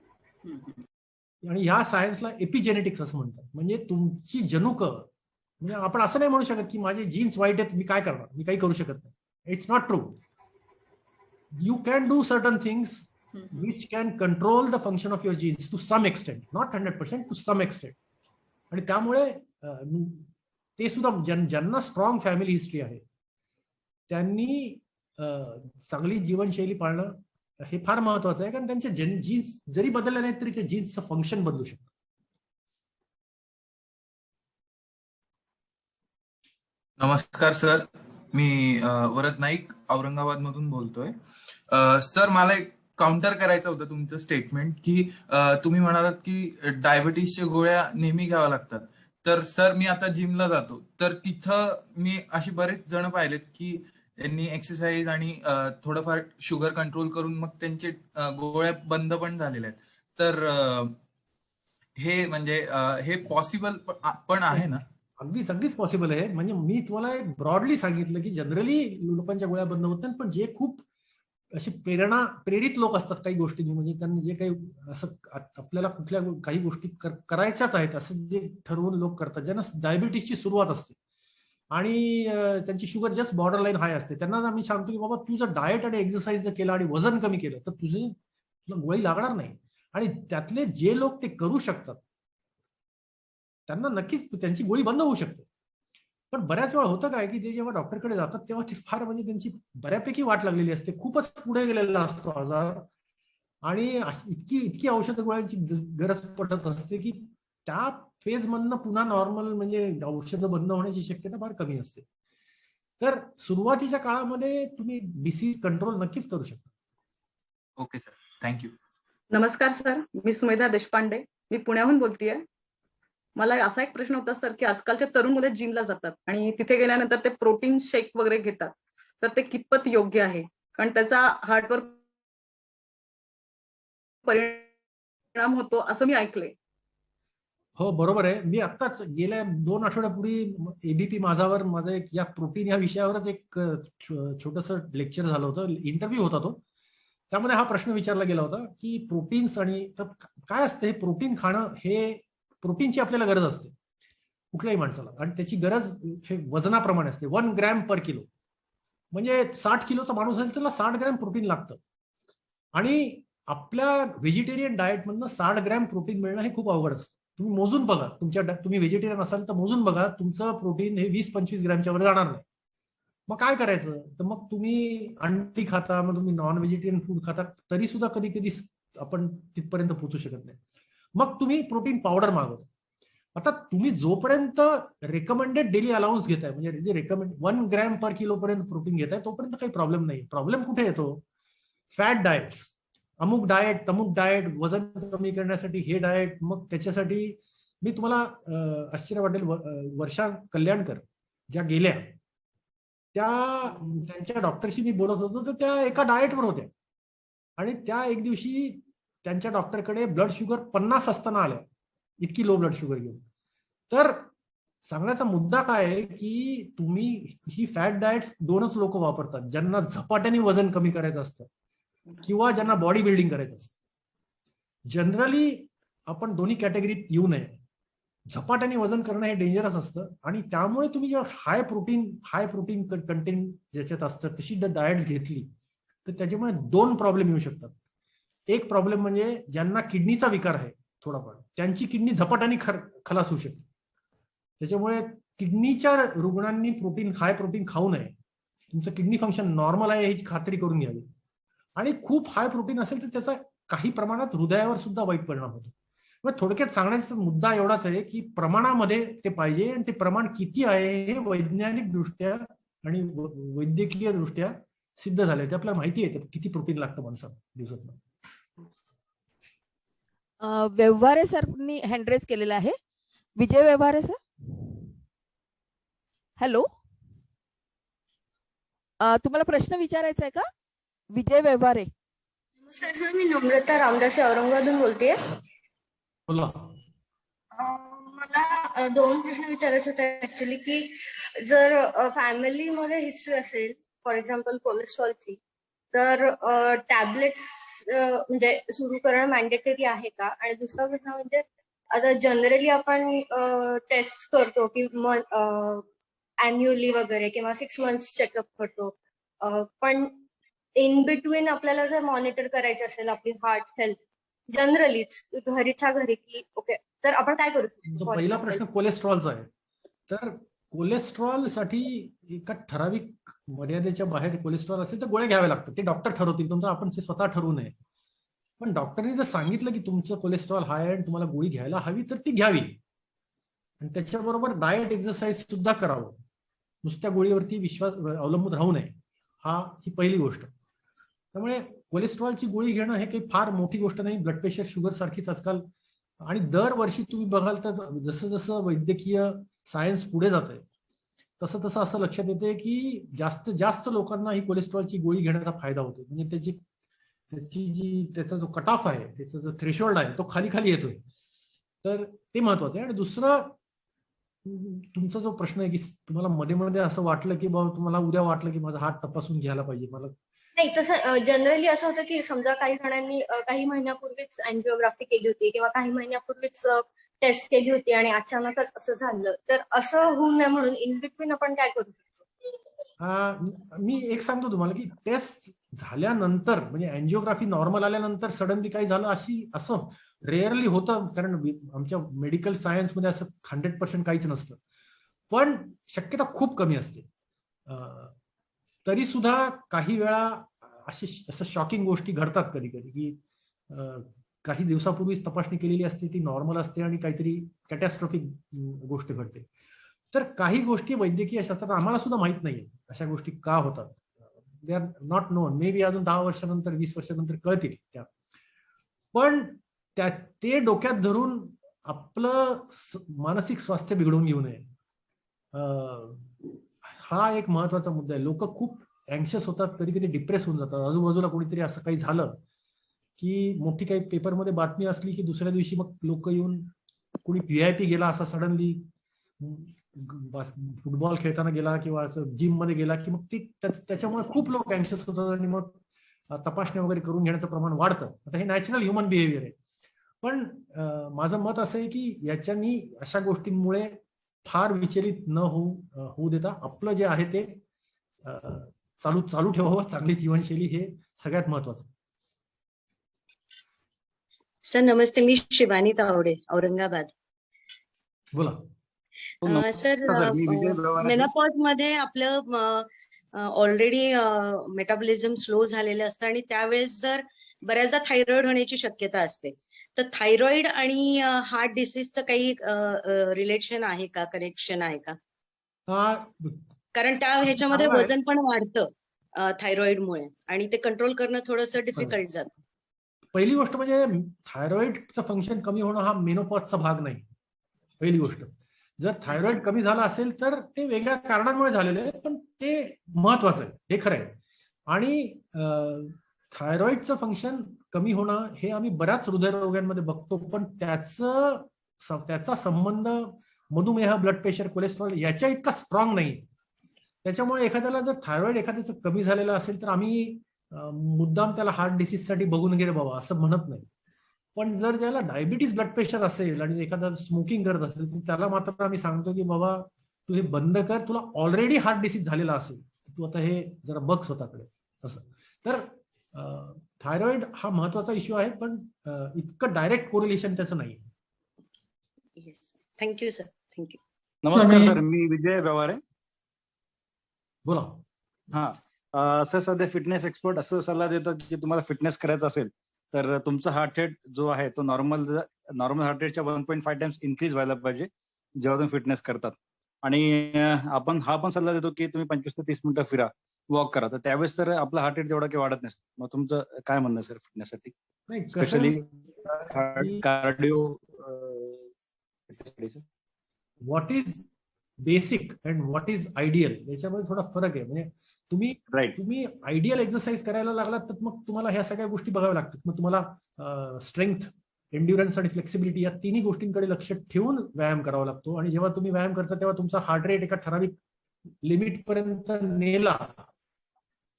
S4: आणि ह्या सायन्सला एपिजेनेटिक्स असं म्हणतात. म्हणजे तुमची जनुक, म्हणजे आपण असं नाही म्हणू शकत की माझे जीन्स वाईट आहेत, मी काय करणार, मी काही करू शकत नाही. It's not true. You can do certain things which can control the function of your genes to some extent, not 100%, to some extent. आणि त्यामुळे ते सुद्धा ज्यांना स्ट्रॉंग फॅमिली हिस्ट्री आहे त्यांनी चांगली जीवनशैली पाळणं हे फार महत्वाचं आहे, कारण त्यांचे जीन्स जरी बदलले नाहीत तरी ते जीन्सचं फंक्शन बदलू शकतं.
S13: नमस्कार सर, मी वरद नाईक औरंगाबाद मधून बोलतोय. सर, मला एक काउंटर करायचं होतं तुमचं स्टेटमेंट की तुम्ही म्हणालात की डायबिटीसच्या गोळ्या नेहमी घ्याव्या लागतात. तर सर मी आता जिमला जातो, तर तिथं मी अशी बरेच जण पाहिलेत की त्यांनी एक्सरसाइज आणि थोडंफार शुगर कंट्रोल करून मग त्यांचे गोळ्या बंद पण झालेल्या आहेत. तर हे म्हणजे हे पॉसिबल पण आहे ना?
S4: अगदीच पॉसिबल आहे. म्हणजे मी तुम्हाला एक ब्रॉडली सांगितलं की जनरली लोकांच्या गोळ्या बंद होत नाहीत, पण जे खूप असे प्रेरित लोक असतात काही गोष्टींनी, म्हणजे त्यांनी जे काही असं आपल्याला कुठल्या काही गोष्टी करायच्याच आहेत असं जे ठरवून लोक करतात, ज्यांना डायबिटीसची सुरुवात असते आणि त्यांची शुगर जस्ट बॉर्डर लाईन हाय असते, त्यांना आम्ही सांगतो की बाबा तू जर डाएट आणि एक्सरसाइज जर केला आणि वजन कमी केलं तर तुला गोळी लागणार नाही. आणि त्यातले जे लोक ते करू शकतात त्यांना नक्कीच त्यांची गोळी बंद होऊ शकते. पण बऱ्याच वेळा होतं काय की ते जेव्हा डॉक्टरकडे जातात तेव्हा ते फार म्हणजे त्यांची बऱ्यापैकी वाट लागलेली असते, खूपच पुढे गेलेला असतो आजार आणि इतकी औषध गोळ्यांची गरज पडत असते की त्या फेज मधनं पुन्हा नॉर्मल म्हणजे औषधं बंद होण्याची शक्यता फार कमी असते. तर सुरुवातीच्या काळामध्ये तुम्ही डिसीज कंट्रोल नक्कीच करू शकता.
S13: Okay sir, thank you.
S14: नमस्कार सर, मी सुमेधा देशपांडे, मी पुण्याहून बोलतेय. मला असा एक प्रश्न होता सर की आजकालच्या तरुण मुले जिमला जातात आणि तिथे गेल्यानंतर ते प्रोटीन शेक वगैरे घेतात, तर ते कितपत योग्य आहे? कारण त्याचा हार्टवर परिणाम होतो असं मी ऐकलंय.
S4: हो बरोबर आहे. मी आत्ताच गेल्या 2 आठवड्यापूर्वी एबीपी माझावर माझं एक या प्रोटीन या विषयावरच एक छोटंसं लेक्चर झालं होतं, इंटरव्ह्यू होता तो. त्यामध्ये हा प्रश्न विचारला गेला होता की प्रोटीन्स आणि काय असतं हे प्रोटीन खाणं, हे प्रोटीनची आपल्याला गरज असते कुठल्याही माणसाला आणि त्याची गरज हे वजनाप्रमाणे असते. 1 ग्रॅम पर किलो, म्हणजे 60 किलोचा माणूस असेल त्याला 60 ग्रॅम प्रोटीन लागतं आणि आपल्या व्हेजिटेरियन डाएट मधनं 60 ग्रॅम प्रोटीन मिळणं हे खूप अवघड असतं. तुम्ही मोजून बघा, तुम्ही व्हेजिटेरियन असाल तर मोजून बघा, तुमचं प्रोटीन हे 20-25 ग्रॅमच्या वर जाणार नाही. मग काय करायचं? तर मग तुम्ही अंडी खाता, मग तुम्ही नॉन व्हेजिटेरियन फूड खाता, तरी सुद्धा कधी कधी आपण तिथपर्यंत पोहोचू शकत नाही. मग तुम्ही प्रोटीन पावडर मागवता. आता तुम्ही जोपर्यंत रेकमेंडेड डेली अलाउन्स घेताय, म्हणजे जे रेकमेंड 1 ग्रॅम पर किलो पर्यंत प्रोटीन घेताय तोपर्यंत काही प्रॉब्लेम नाही. प्रॉब्लेम कुठे येतो? फॅट डाएट्स, अमुक डाएट तमुक डाएट, वजन कमी करण्यासाठी हे डाएट. मग त्याच्यासाठी मी तुम्हाला आश्चर्य वाटेल, वर्षा कल्याणकर ज्या गेल्या त्यांच्या डॉक्टरशी मी बोलत होतो, तर त्या एका डाएटवर होत्या आणि त्या एक दिवशी त्यांच्या डॉक्टरकडे ब्लड शुगर 50 असताना आल्या, इतकी लो ब्लड शुगर घेऊन. तर सांगण्याचा मुद्दा काय आहे की तुम्ही ही फॅट डाएट्स 2च लोक वापरतात, ज्यांना झपाट्याने वजन कमी करायचं असतं किंवा ज्यांना बॉडी बिल्डिंग करायचं असतं. जनरली आपण दोन्ही कॅटेगरीत येऊ नये. झपाट्याने वजन करणं हे डेंजरस असतं आणि त्यामुळे तुम्ही जर हाय प्रोटीन कंटेंट ज्याच्यात असतं तशी डाएट घेतली तर त्याच्यामुळे 2 प्रॉब्लेम येऊ शकतात. एक प्रॉब्लेम म्हणजे ज्यांना किडनीचा विकार आहे थोडाफार, त्यांची किडनी झपाट्याने खलास होऊ शकते. त्याच्यामुळे किडनीच्या रुग्णांनी हाय प्रोटीन खाऊ नये. तुमचं किडनी फंक्शन नॉर्मल आहे याची खात्री करून घ्यावी. आणि खूप हाय प्रोटीन असेल तर त्याचा काही प्रमाणात हृदयावर सुद्धा वाईट परिणाम होतो. मग थोडक्यात सांगण्याचा मुद्दा एवढाच आहे की प्रमाणामध्ये ते पाहिजे आणि ते प्रमाण किती आहे हे वैज्ञानिक दृष्ट्या आणि वैद्यकीय दृष्ट्या सिद्ध झालंय. ते आपल्याला माहिती आहे किती प्रोटीन लागतं माणसाला दिवसात.
S10: व्यवहारे सरनी हँड रेज केलेला आहे. विजय व्यवहारे सर, हॅलो, तुम्हाला प्रश्न विचारायचा आहे का? विजय व्यवहारे.
S15: नमस्कार सर, मी नम्रता रामदासी औरंगाबादहून बोलतेय.
S4: बोला.
S15: मला 2 प्रश्न विचारायचे होते ऍक्च्युली की जर फॅमिलीमध्ये हिस्ट्री असेल, फॉर एक्झाम्पल कोलेस्ट्रॉलची, तर टॅबलेट्स म्हणजे सुरू करणं मॅन्डेटरी आहे का? आणि दुसरा प्रश्न म्हणजे आता जनरली आपण टेस्ट करतो की अॅन्युअली वगैरे किंवा 6 मंथ्स चेकअप करतो, पण इन बिटवीन आपल्याला जर मॉनिटर करायचं असेल आपली हार्ट हेल्थ जनरलीच घरीच्या घरी की ओके, तर आपण काय करू?
S4: पहिला प्रश्न कोलेस्ट्रॉलचा आहे. तर कोलेस्ट्रॉल साठी एका ठराविक मर्यादेच्या बाहेर कोलेस्ट्रॉल असेल तर गोळ्या घ्याव्या लागतात. ते डॉक्टर ठरवतील, तुमचं आपण ते स्वतः ठरवू नये. पण डॉक्टरने जर सांगितलं की तुमचं कोलेस्ट्रॉल हाय आहे आणि तुम्हाला गोळी घ्यायला हवी तर ती घ्यावी आणि त्याच्याबरोबर डाएट एक्सरसाइज सुद्धा करावं. नुसत्या गोळीवरती विश्वास अवलंबून राहू नये, ही पहिली गोष्ट. त्यामुळे कोलेस्ट्रॉलची गोळी घेणं हे काही फार मोठी गोष्ट नाही. ब्लड प्रेशर, शुगर सारखीच आजकाल. आणि दरवर्षी तुम्ही बघाल तर जसं जसं वैद्यकीय सायन्स पुढे जात आहे तसं तसं असं लक्षात येते की जास्तीत जास्त लोकांना ही कोलेस्ट्रॉलची गोळी घेण्याचा फायदा होतो. म्हणजे त्याचा जो कट ऑफ आहे, त्याचा जो थ्रेशोल्ड आहे तो खाली खाली येतोय. तर ते महत्वाचं आहे. आणि दुसरं, तुमचा जो प्रश्न आहे की तुम्हाला मध्ये मध्ये असं वाटलं की बाबा तुम्हाला उद्या वाटलं की माझा हात तपासून घ्यायला पाहिजे, मला
S15: नाही, तसं जनरली असं होतं की समजा काही जणांनी काही महिन्यापूर्वीच अँजिओग्राफी केली होती किंवा काही महिन्यापूर्वीच टेस्ट केली होती आणि अचानकच असं झालं, तर असं होऊ नये म्हणून इन बिटवीन आपण काय करू शकतो?
S4: मी एक सांगतो तुम्हाला की टेस्ट झाल्यानंतर म्हणजे अँजिओग्राफी नॉर्मल आल्यानंतर सडनली काही झालं असं रेअरली होतं. कारण आमच्या मेडिकल सायन्समध्ये असं 100% काहीच नसतं, पण शक्यता खूप कमी असते. तरी सुद्धा काही वेळा असं शॉकिंग गोष्टी घडतात कधी कधी की काही दिवसापूर्वीच तपासणी केलेली असते, ती नॉर्मल असते आणि काहीतरी कॅटॅस्ट्रॉफिक गोष्ट घडते. तर काही गोष्टी वैद्यकीय शास्त्रात आम्हाला सुद्धा माहित नाहीये अशा गोष्टी का होतात. They are not non. May be अजून 10 वर्षानंतर 20 वर्षानंतर कळतील त्या. पण ते डोक्यात धरून आपलं मानसिक स्वास्थ्य बिघडवून घेऊ नये, हा एक महत्वाचा मुद्दा आहे. लोक खूप अँक्शियस होतात, कधी कधी डिप्रेस होऊन जातात. आजूबाजूला कोणीतरी असं काही झालं की मोठी काही पेपरमध्ये बातमी असली की दुसऱ्या दिवशी मग लोक येऊन, कोणी VIP गेला असा सडनली, फुटबॉल खेळताना गेला किंवा असं जिम मध्ये गेला की मग त्याच्यामुळे खूप लोक अँक्शियस होतात आणि मग तपासण्या वगैरे करून घेण्याचं प्रमाण वाढतं. आता हे नॅचरल ह्युमन बिहेवियर आहे. पण माझं मत असं आहे की याच्यानी अशा गोष्टींमुळे फार विचलित न होऊ देता आपलं जे आहे ते चालू ठेवावं. चांगली जीवनशैली हे सगळ्यात महत्वाचं.
S16: सर नमस्ते, मी शिवानी तावडे, औरंगाबाद.
S4: बोला.
S16: सर, मेनोपॉज मध्ये आपलं ऑलरेडी मेटाबॉलिझम स्लो झालेलं असतं आणि त्यावेळेस जर बऱ्याचदा थायरॉइड होण्याची शक्यता असते, तर थायरॉइड आणि हार्ट डिसीजचं काही रिलेशन आहे का, कनेक्शन आहे का? कारण त्या ह्याच्यामध्ये वजन पण वाढतं थायरॉइडमुळे आणि ते कंट्रोल करणं थोडंसं डिफिकल्ट जातं.
S4: पहिली गोष्ट म्हणजे थायरॉइडचं फंक्शन कमी होणं हा मेनोपॉजचा भाग नाही. पहिली गोष्ट, जर थायरॉइड कमी झाला असेल तर ते वेगळ्या कारणांमुळे झालेलं आहे, पण ते महत्वाचं आहे, हे खरं आहे. आणि थायरॉइडचं फंक्शन कमी होणं हे आम्ही बऱ्याच हृदयरोगांमध्ये बघतो, पण त्याचा संबंध मधुमेह, ब्लड प्रेशर, कोलेस्ट्रॉल याच्या इतका स्ट्रॉंग नाही. त्याच्यामुळे एखाद्याला जर थायरॉइड एखाद्याचं कमी झालेलं असेल तर आम्ही मुद्दाम त्याला हार्ट डिसीज साठी बघून घे बाबा असं म्हणत नाही. पण जर ज्याला डायबिटीज, ब्लड प्रेशर असेल आणि एखादा स्मोकिंग करत असेल तर त्याला मात्र आम्ही सांगतो की बाबा तू हे बंद कर, तुला ऑलरेडी हार्ट डिसीज झालेला असेल तू आता हे जरा बघ स्वतःकडे असं. तर थायरॉइड हा महत्वाचा इश्यू आहे, पण इतकं डायरेक्ट कोरिलेशन त्याचं नाही.
S16: Thank you sir. थँक्यू.
S17: नमस्कार सर, मी विजय व्यवहारे.
S4: बोला.
S17: हा सर, सध्या फिटनेस एक्सपर्ट असं सल्ला देतात की तुम्हाला फिटनेस करायचा असेल तर तुमचा हार्ट रेट जो आहे तो नॉर्मल हार्ट रेटच्या 1.5 टाइम्स इन्क्रीज व्हायला पाहिजे जेव्हा तुम्ही फिटनेस करतात. आणि आपण हा पण सल्ला देतो की तुम्ही 25 ते 30 मिनिटं फिरा, वॉक करा, तर त्यावेळेस तर आपला हार्ट रेट तेवढा काही वाढत नसतो. मग तुमचं काय म्हणणं सर फिटनेससाठी, specially cardio?
S4: What is basic and what is ideal याच्यामध्ये थोडा फरक आहे. म्हणजे तुम्ही आयडियल एक्सरसाइज करायला लागलात तर मग तुम्हाला ह्या सगळ्या गोष्टी बघाव्या लागतात. मग तुम्हाला स्ट्रेंथ, एन्ड्युरन्स आणि फ्लेक्सिबिलिटी या तिन्ही गोष्टींकडे लक्ष ठेवून व्यायाम करावा लागतो. आणि जेव्हा तुम्ही व्यायाम करता तेव्हा तुमचा हार्ट रेट एका ठराविक लिमिट पर्यंत नेला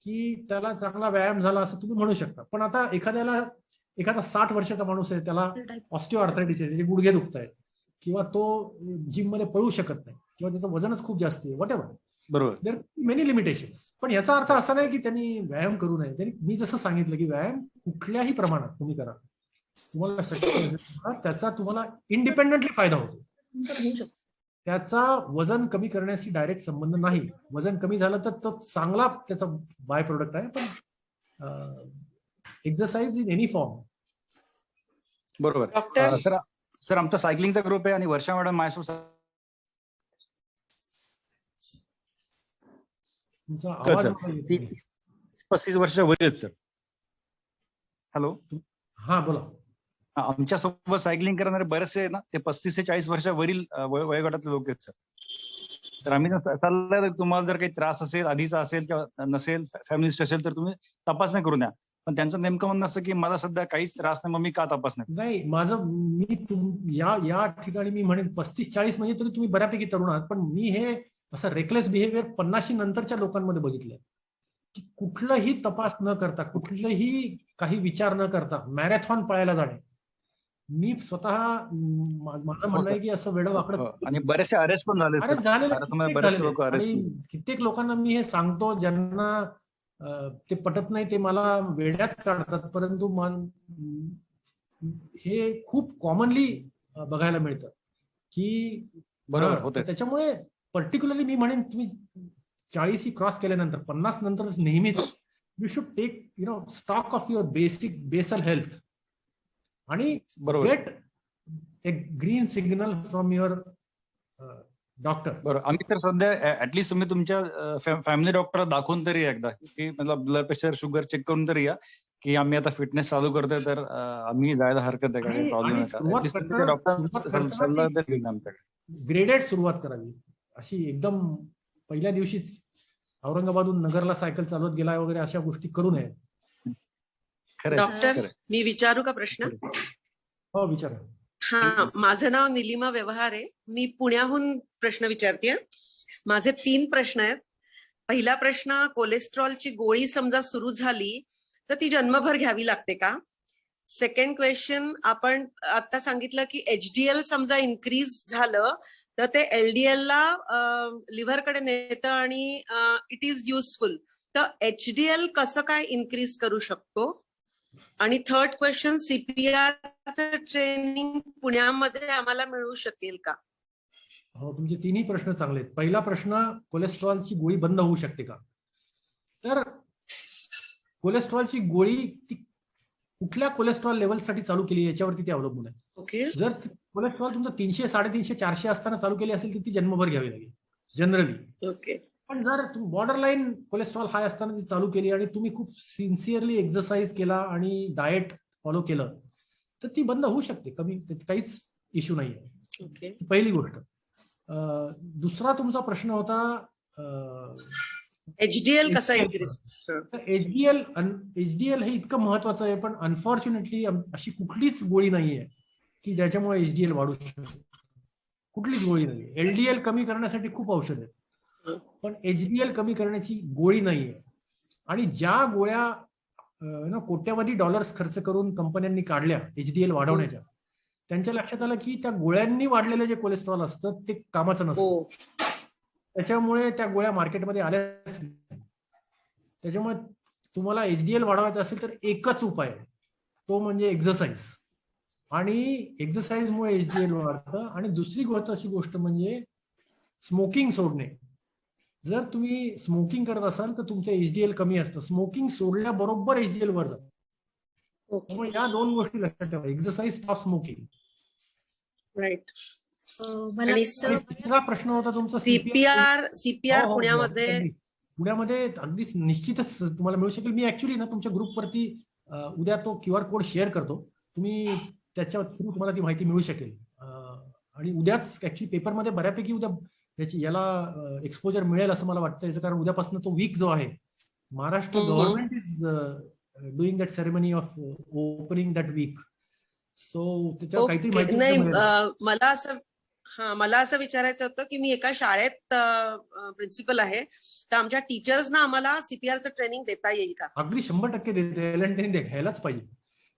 S4: की त्याला चांगला व्यायाम झाला असं तुम्ही म्हणू शकता. पण आता एखादा 60 वर्षाचा माणूस आहे, त्याला ऑस्टिओआर्थरायटिस आहे, त्याचे गुडघे दुखत आहेत किंवा तो जिम मध्ये पळू शकत नाही किंवा त्याचं वजनच खूप जास्त आहे, व्हॉट एव्हर,
S17: बरोबर,
S4: देयर मेनी लिमिटेशन्स. पण याचा अर्थ असा नाही की त्यांनी व्यायाम करू नये. त्यांनी, मी जसं सांगितलं की व्यायाम कुठल्याही प्रमाणात तुम्ही करा, तुम्हाला त्याचा तुम्हाला इंडिपेंडेंटली फायदा होतो. त्याचा वजन कमी करण्याशी डायरेक्ट संबंध नाही. वजन कमी झालं तर तो चांगला त्याचा बाय प्रोडक्ट आहे, पण एक्सरसाइज इन एनी फॉर्म.
S17: बरोबर. सर आमचा सायकलिंगचा ग्रुप आहे आणि वर्षा मॅडम माझ्यासोबत 35 वर्ष वय आहेत सर. हॅलो.
S4: हा बोला.
S17: आमच्या सोबत सायकलिंग करणारे बरेचसे ना ते 35 ते 40 वर्षावरील वयोगटातले लोक आहेत सर. तर आम्ही सल्ला, तुम्हाला जर काही त्रास असेल, आधीचा असेल किंवा नसेल, फॅमिली असेल, तर तुम्ही तपासणी करून द्या. पण त्यांचं नेमकं म्हणणं असं की मला सध्या काहीच त्रास नाही, मग मी का तपासणी?
S4: नाही, माझं या ठिकाणी मी म्हणेन 35-40 म्हणजे तरी तुम्ही बऱ्यापैकी तरुण आहात, पण मी हे असं रेकलेस बिहेवियर 50 नंतरच्या लोकांमध्ये बघितलंय की कुठलंही तपास न करता, कुठलंही काही विचार न करता मॅरेथॉन पळायला जाणे. मी स्वतः माझं म्हणणं आहे की असं वेडवाकडं,
S17: आणि बरेचसे अरेस्ट पण झाले, बरेचसे लोक अरेस्ट.
S4: आणि कित्येक लोकांना मी हे सांगतो ज्यांना ते पटत नाही, ते मला वेड्यात काढतात, परंतु हे खूप कॉमनली बघायला मिळतं की
S17: बरोबर.
S4: त्याच्यामुळे पर्टिक्युलरली मी म्हणेन तुम्ही 40 क्रॉस केल्यानंतर 50 नंतर नेहमीच you should take stock of your basal health आणि get a green signal from your doctor.
S17: बरोबर. आम्ही तर सध्या ऍटलीस्ट तुम्ही तुमच्या फॅमिली डॉक्टरला दाखवून तरी एकदा की मतलब ब्लड प्रेशर, शुगर चेक करून तरी या की आम्ही आता फिटनेस चालू करतोय, तर आम्ही जायला हरकत आहे का, काही प्रॉब्लेम आहे का? डॉक्टर सल्ला देईल आमच्याकडे.
S4: ग्रेडेड सुरुवात करावी. अशी एकदम पहिल्या दिवशीच औरंगाबादहून नगरला सायकल चालवत गेला वगैरे अशा गोष्टी करू नये.
S18: डॉक्टर, मी विचारू का प्रश्न?
S4: हो, विचारा.
S18: हा, माझं नाव निलिमा व्यवहार आहे. मी पुण्याहून प्रश्न विचारते. माझे 3 प्रश्न आहेत. पहिला प्रश्न, कोलेस्ट्रॉलची गोळी समजा सुरू झाली तर ती जन्मभर घ्यावी लागते का? सेकंड क्वेश्चन, आपण आता सांगितलं की HDL समजा इन्क्रीज झालं तर ते LDL ला लिव्हरकडे नेतं आणि इट इज युजफुल. तर HDL कसं काय इन्क्रीज करू शकतो? आणि थर्ड क्वेश्चन, CPRचं ट्रेनिंग पुण्यामध्ये आम्हाला मिळू शकेल का?
S4: हो, तुमचे 3ही प्रश्न चांगले आहेत. पहिला प्रश्न, कोलेस्ट्रॉलची गोळी बंद होऊ शकते का? तर कोलेस्ट्रॉलची गोळी ती कुठल्या कोलेस्ट्रॉल लेवलसाठी चालू केली याच्यावरती ते अवलंबून आहे.
S18: ओके.
S4: जर कोलेस्ट्रॉल तुमचं 300, 350, 400 असताना चालू केली असेल तर ती जन्मभर घ्यावी लागेल जनरली.
S18: ओके.
S4: पण जर तुम्ही बॉर्डर लाईन कोलेस्ट्रॉल हाय असताना ती चालू केली आणि तुम्ही खूप सिन्सिअरली एक्सरसाइज केला आणि डाएट फॉलो केलं तर ती बंद होऊ शकते, कमी, काहीच इश्यू नाहीये.
S18: ओके.
S4: पहिली गोष्ट. दुसरा तुमचा प्रश्न होता
S18: HDL कसा इन्क्रीज?
S4: HDL हे इतकं महत्वाचं आहे, पण अनफॉर्च्युनेटली अशी कुठलीच गोळी नाहीये की ज्याच्यामुळे HDL वाढू शकते. कुठलीच गोळी नाहीये. LDL कमी करण्यासाठी खूप औषध आहेत, पण HDL कमी करण्याची गोळी नाहीये. आणि ज्या गोळ्या कोट्यावधी डॉलर्स खर्च करून कंपन्यांनी काढल्या HDL वाढवण्याच्या, त्यांच्या लक्षात आलं की त्या गोळ्यांनी वाढलेलं जे कोलेस्ट्रॉल असतं ते कामाचं नसतं. त्याच्यामुळे त्या गोळ्या मार्केटमध्ये आल्याच नाही. त्याच्यामुळे तुम्हाला HDL वाढवायचं असेल तर एकच उपाय आहे, तो म्हणजे एक्सरसाइज. आणि एक्सरसाइजमुळे HDL वाढतं. आणि दुसरी अशी गोष्ट म्हणजे स्मोकिंग सोडणे. जर तुम्ही स्मोकिंग करत असाल तर तुमचं HDL कमी असतं. स्मोकिंग सोडल्याबरोबर HDL वर जातं. त्यामुळे या 2 गोष्टी लक्षात ठेवा, एक्सरसाइज, स्टॉप स्मोकिंग.
S18: राईट.
S4: तिसरा प्रश्न होता तुमचा
S18: CPR
S4: पुण्यामध्ये अगदीच निश्चितच तुम्हाला मिळू शकेल. मी ऍक्च्युली ना तुमच्या ग्रुपवरती उद्या तो QR कोड शेअर करतो, तुम्ही त्याच्या थ्रू तुम्हाला ती माहिती मिळू शकेल. आणि उद्याच ऍक्च्युली पेपरमध्ये बऱ्यापैकी उद्या याला एक्सपोजर मिळेल असं मला वाटतं. याचं कारण उद्यापासून तो वीक जो आहे, Maharashtra government is doing that ceremony of opening that week. So त्याच्यावर काहीतरी माहिती
S18: नाही. मला असं विचारायचं होतं की मी एका शाळेत प्रिन्सिपल आहे, तर आमच्या टीचर्सना आम्हाला CPRचं ट्रेनिंग देता येईल का?
S4: अगदी 100% देता येईल आणि त्यांनी घ्यायलाच पाहिजे,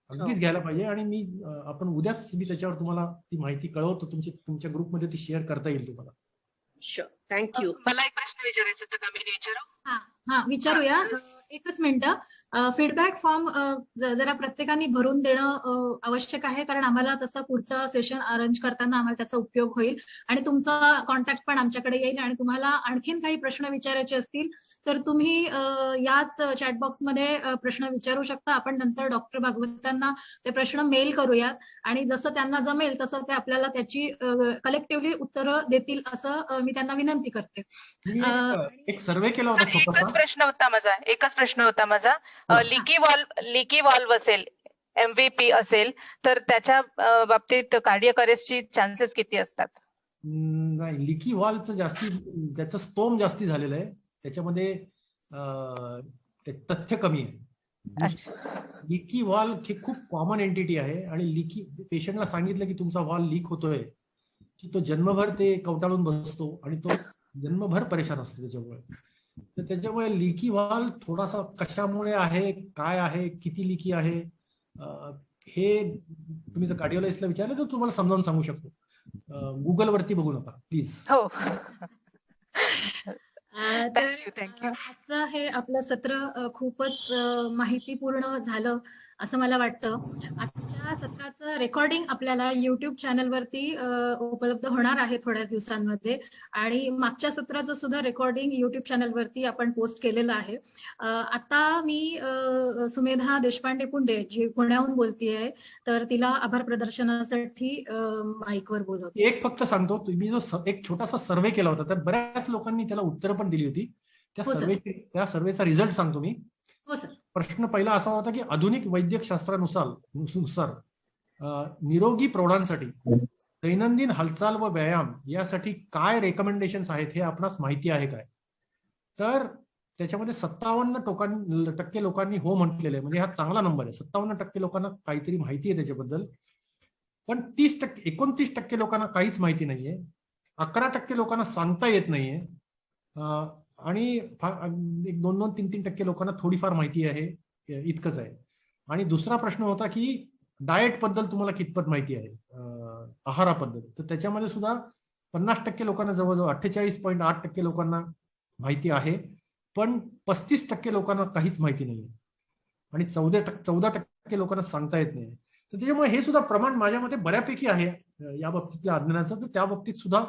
S4: अगदीच घ्यायला पाहिजे. आणि आपण उद्याच मी त्याच्यावर तुम्हाला ती माहिती कळवतो, तुमच्या ग्रुपमध्ये ती शेअर करता येईल तुम्हाला.
S18: Sure, thank you. मला एक प्रश्न विचारायचा होता, मी विचारू?
S1: हा, विचारूया. एकच मिनिटं. फीडबॅक फॉर्म जरा प्रत्येकाने भरून देणं आवश्यक आहे, कारण आम्हाला तसं पुढचं सेशन अरेंज करताना आम्हाला त्याचा उपयोग होईल. आणि तुमचा कॉन्टॅक्ट पण आमच्याकडे येईल. आणि तुम्हाला आणखीन काही प्रश्न विचारायचे असतील तर तुम्ही याच चॅटबॉक्समध्ये प्रश्न विचारू शकता. आपण नंतर डॉक्टर भागवतांना ते प्रश्न मेल करूयात आणि जसं त्यांना जमेल तसं ते आपल्याला त्याची कलेक्टिव्हली उत्तरं देतील असं मी त्यांना विनंती करते.
S4: एक सर्वे केला होता.
S19: एकच प्रश्न होता माझा. लिकी वॉल्व असेल MVP असेल तर त्याच्या बाबतीत कार्डियक अरेस्टची चान्सेस किती असतात?
S4: नाही, लिकी वॉलचं जास्ती, त्याचं स्तोम जास्ती झालेलं आहे, त्याच्यामध्ये ते तथ्य कमी आहे. लिकी वॉल ही खूप कॉमन एंटिटी आहे आणि लिकी पेशंटला सांगितलं की तुमचा वॉल लीक होतोय की तो जन्मभर ते कवटाळून बसतो आणि तो जन्मभर परेशान असतो त्याच्यामुळे. तर त्याच्यामुळे लिकी वॉल थोडासा कशामुळे आहे, काय आहे, किती लिकी आहे, हे तुम्ही जर कार्डिओलॉजिस्टला विचारलं तर तुम्हाला समजावून सांगू शकतो. गुगल वरती बघू नका प्लीज.
S19: हो.
S1: आजचं हे आपलं सत्र खूपच माहितीपूर्ण झालं असं मला वाटतं. आजच्या सत्राचं रेकॉर्डिंग आपल्याला YouTube चॅनलवरती उपलब्ध होणार आहे थोड्या दिवसांमध्ये आणि मागच्या सत्राचं सुद्धा रेकॉर्डिंग YouTube चॅनलवरती आपण पोस्ट केलेलं आहे. आता मी सुमेधा देशपांडे पुंडे जी पुण्याहून बोलतेय, तर तिला आभार प्रदर्शनासाठी माईकवर बोलवते.
S4: एक फक्त सांगतो, तुम्ही जो एक छोटासा सर्वे केला होता त्यात बऱ्याच लोकांनी त्याला उत्तरं पण दिली होती. त्या सर्वेचा रिझल्ट सांगतो मी.
S1: हो सर.
S4: प्रश्न पहिला असा होता की आधुनिक वैद्यकशास्त्रानुसार निरोगी प्रौढांसाठी दैनंदिन हालचाल व व्यायाम यासाठी काय रेकमेंडेशन्स आहेत हे आपणास माहिती आहे काय? तर त्याच्यामध्ये 57% लोकांनी हो म्हटलेलं आहे, म्हणजे हा चांगला नंबर आहे. 57% लोकांना काहीतरी माहिती आहे त्याच्याबद्दल, पण 29% लोकांना काहीच माहिती नाहीये, 11% लोकांना सांगता येत नाहीये आणि 2-3% लोकांना थोडीफार माहिती आहे, इतकंच आहे. आणि दुसरा प्रश्न होता की डाएट बद्दल तुम्हाला कितपत माहिती आहे, आहाराबद्दल. तर त्याच्यामध्ये सुद्धा 50% लोकांना, जवळजवळ 48.8% लोकांना माहिती आहे, पण 35% लोकांना काहीच माहिती नाहीये आणि 14% लोकांना सांगता येत नाही. तर त्याच्यामुळे हे सुद्धा प्रमाण माझ्या मते बऱ्यापैकी आहे या बाबतीतल्या अज्ञानाचं. तर त्या बाबतीत सुद्धा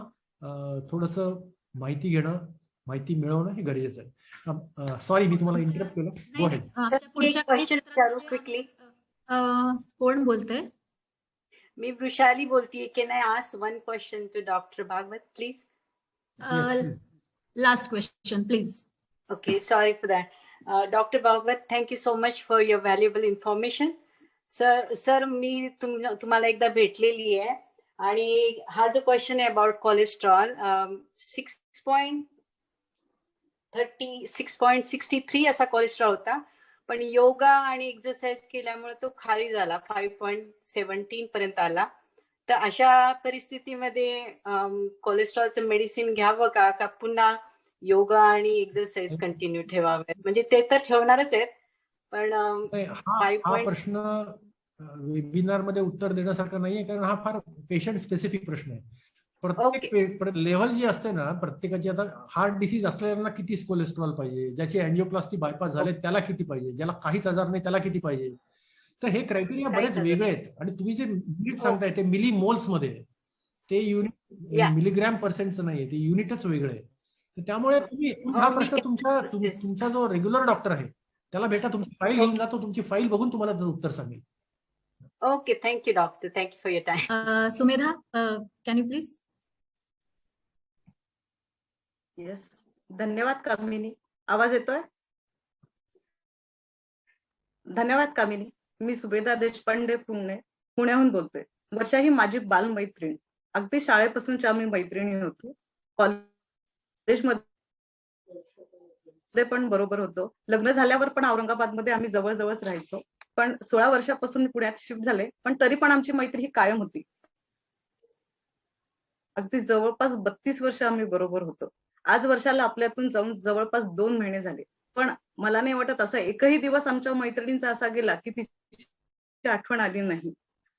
S4: थोडंसं माहिती घेणं, माहिती मिळवणं हे गरजेचं आहे. सॉरी, मी तुम्हाला इंटरप्ट केलं. Go ahead.
S1: कोण बोलतंय?
S20: मी वृषाली बोलतीये. Can I ask one question to doctor Bhagwat please?
S1: Last question, please.
S20: Okay, sorry for that. Dr. Bhagwat, thank you so much for your valuable information. Sir, मी तुम्हाला एकदा भेटलेली आहे आणि हा जो क्वेश्चन आहे अबाउट कोलेस्ट्रॉल 6.63 असा कोलेस्ट्रॉल होता, पण योगा आणि एक्सरसाइज केल्यामुळे तो खाली झाला, 5.17 पर्यंत आला. तर अशा परिस्थितीमध्ये कोलेस्ट्रॉलचं मेडिसिन घ्यावं का पुन्हा योगा आणि एक्सरसाइज कंटिन्यू ठेवावे? म्हणजे ते तर ठेवणारच आहेत, पण
S4: हा प्रश्न वेबिनार मध्ये उत्तर देण्यासारखा नाहीये, कारण हा फार पेशंट स्पेसिफिक प्रश्न आहे. प्रत्येक लेव्हल जी असते ना प्रत्येकाची, आता हार्ट डिसीज असलेल्यांना किती कोलेस्ट्रॉल पाहिजे, ज्याची अँजिओप्लास्टी बायपास झाले त्याला किती पाहिजे, ज्याला काहीच आजार नाही त्याला किती पाहिजे. तर हे क्रायटेरिया बरेच वेगळे आहेत आणि तुम्ही जे युनिट सांगताय ते मिली मोल्स मध्ये आहे, ते युनिट मिलीग्रॅम पर्सेंटचं नाहीये, ते युनिटच वेगळं आहे. तर त्यामुळे तुम्ही हा प्रश्न तुमचा जो रेग्युलर डॉक्टर आहे त्याला भेटा, तुमची फाईल घेऊन जातो, तुमची फाईल बघून तुम्हाला उत्तर सांगेल.
S20: Okay, thank you doctor, thank you for your time.
S1: Sumedha, can you please?
S14: Yes, धन्यवाद कामिनी. आवाज येतोय? धन्यवाद कामिनी. मी सुमेधा देशपांडे पुण्याहून बोलतोय. वर्षा ही माझी बालमैत्रीण, अगदी शाळेपासूनच्या आम्ही मैत्रिणी होतो, कॉलेजमध्ये पण बरोबर होतो, लग्न झाल्यावर पण औरंगाबादमध्ये आम्ही जवळजवळच राहायचो. पण 16 वर्षापासून पुण्यात शिफ्ट झाले, पण तरी पण आमची मैत्री ही कायम होती. अगदी जवळपास 32 वर्ष आम्ही बरोबर होतो. आज वर्षाला आपल्यातून जाऊन जवळपास 2 महिने झाले, पण मला नाही वाटत असा एकही दिवस आमच्या मैत्रिणींचा असा गेला की तिची आठवण आली नाही.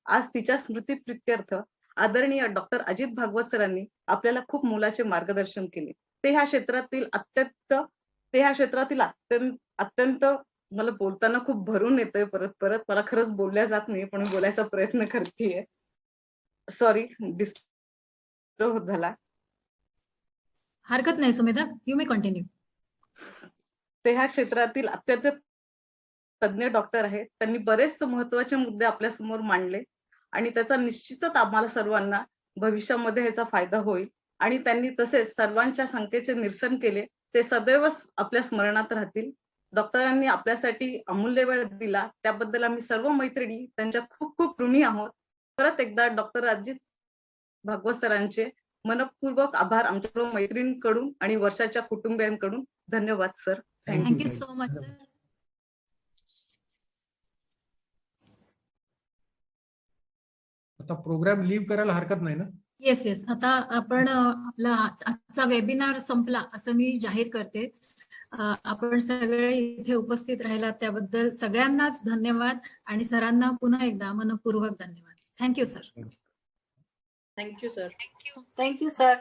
S14: आज तिच्या स्मृतीप्रित्यर्थ आदरणीय डॉक्टर अजित भागवत सरांनी आपल्याला खूप मोलाचे मार्गदर्शन केले. ते ह्या क्षेत्रातील अत्यंत मला बोलताना खूप भरून येतोय, परत मला खरंच बोलल्या जात नाही, पण मी बोलायचा प्रयत्न करतेय. सॉरी, डिस्टर्ब होत झाला.
S1: हरकत नाही सुमेधा, यू मे कंटिन्यू.
S14: ते ह्या क्षेत्रातील अत्यंत तज्ञ डॉक्टर आहेत. त्यांनी बरेच महत्वाचे मुद्दे आपल्या समोर मांडले आणि त्याचा निश्चितच आम्हाला सर्वांना भविष्यामध्ये ह्याचा फायदा होईल. आणि त्यांनी तसेच सर्वांच्या शंकेचे निरसन केले, ते सदैव आपल्या स्मरणात राहतील. डॉक्टरांनी आपल्यासाठी अमूल्य वेळ दिला त्याबद्दल आम्ही सर्व मैत्रिणी त्यांच्या खूप खूप ऋणी आहोत. परत एकदा डॉक्टर अजित भागवत सरांचे मनपूर्वक आभार आमच्या सर्व मैत्रिणींकडून आणि वर्षाच्या कुटुंबियांकडून. धन्यवाद sir.
S1: Thank you so much sir.
S4: आता प्रोग्राम लीव्ह करायला हरकत नाही ना?
S1: येस. आता आपण आपला आजचा वेबिनार संपला असं मी जाहीर करते. आपण सगळे इथे उपस्थित राहिलात त्याबद्दल सगळ्यांनाच धन्यवाद आणि सरांना पुन्हा एकदा मनपूर्वक धन्यवाद. Thank you sir.
S12: Thank you sir.
S20: Thank you sir.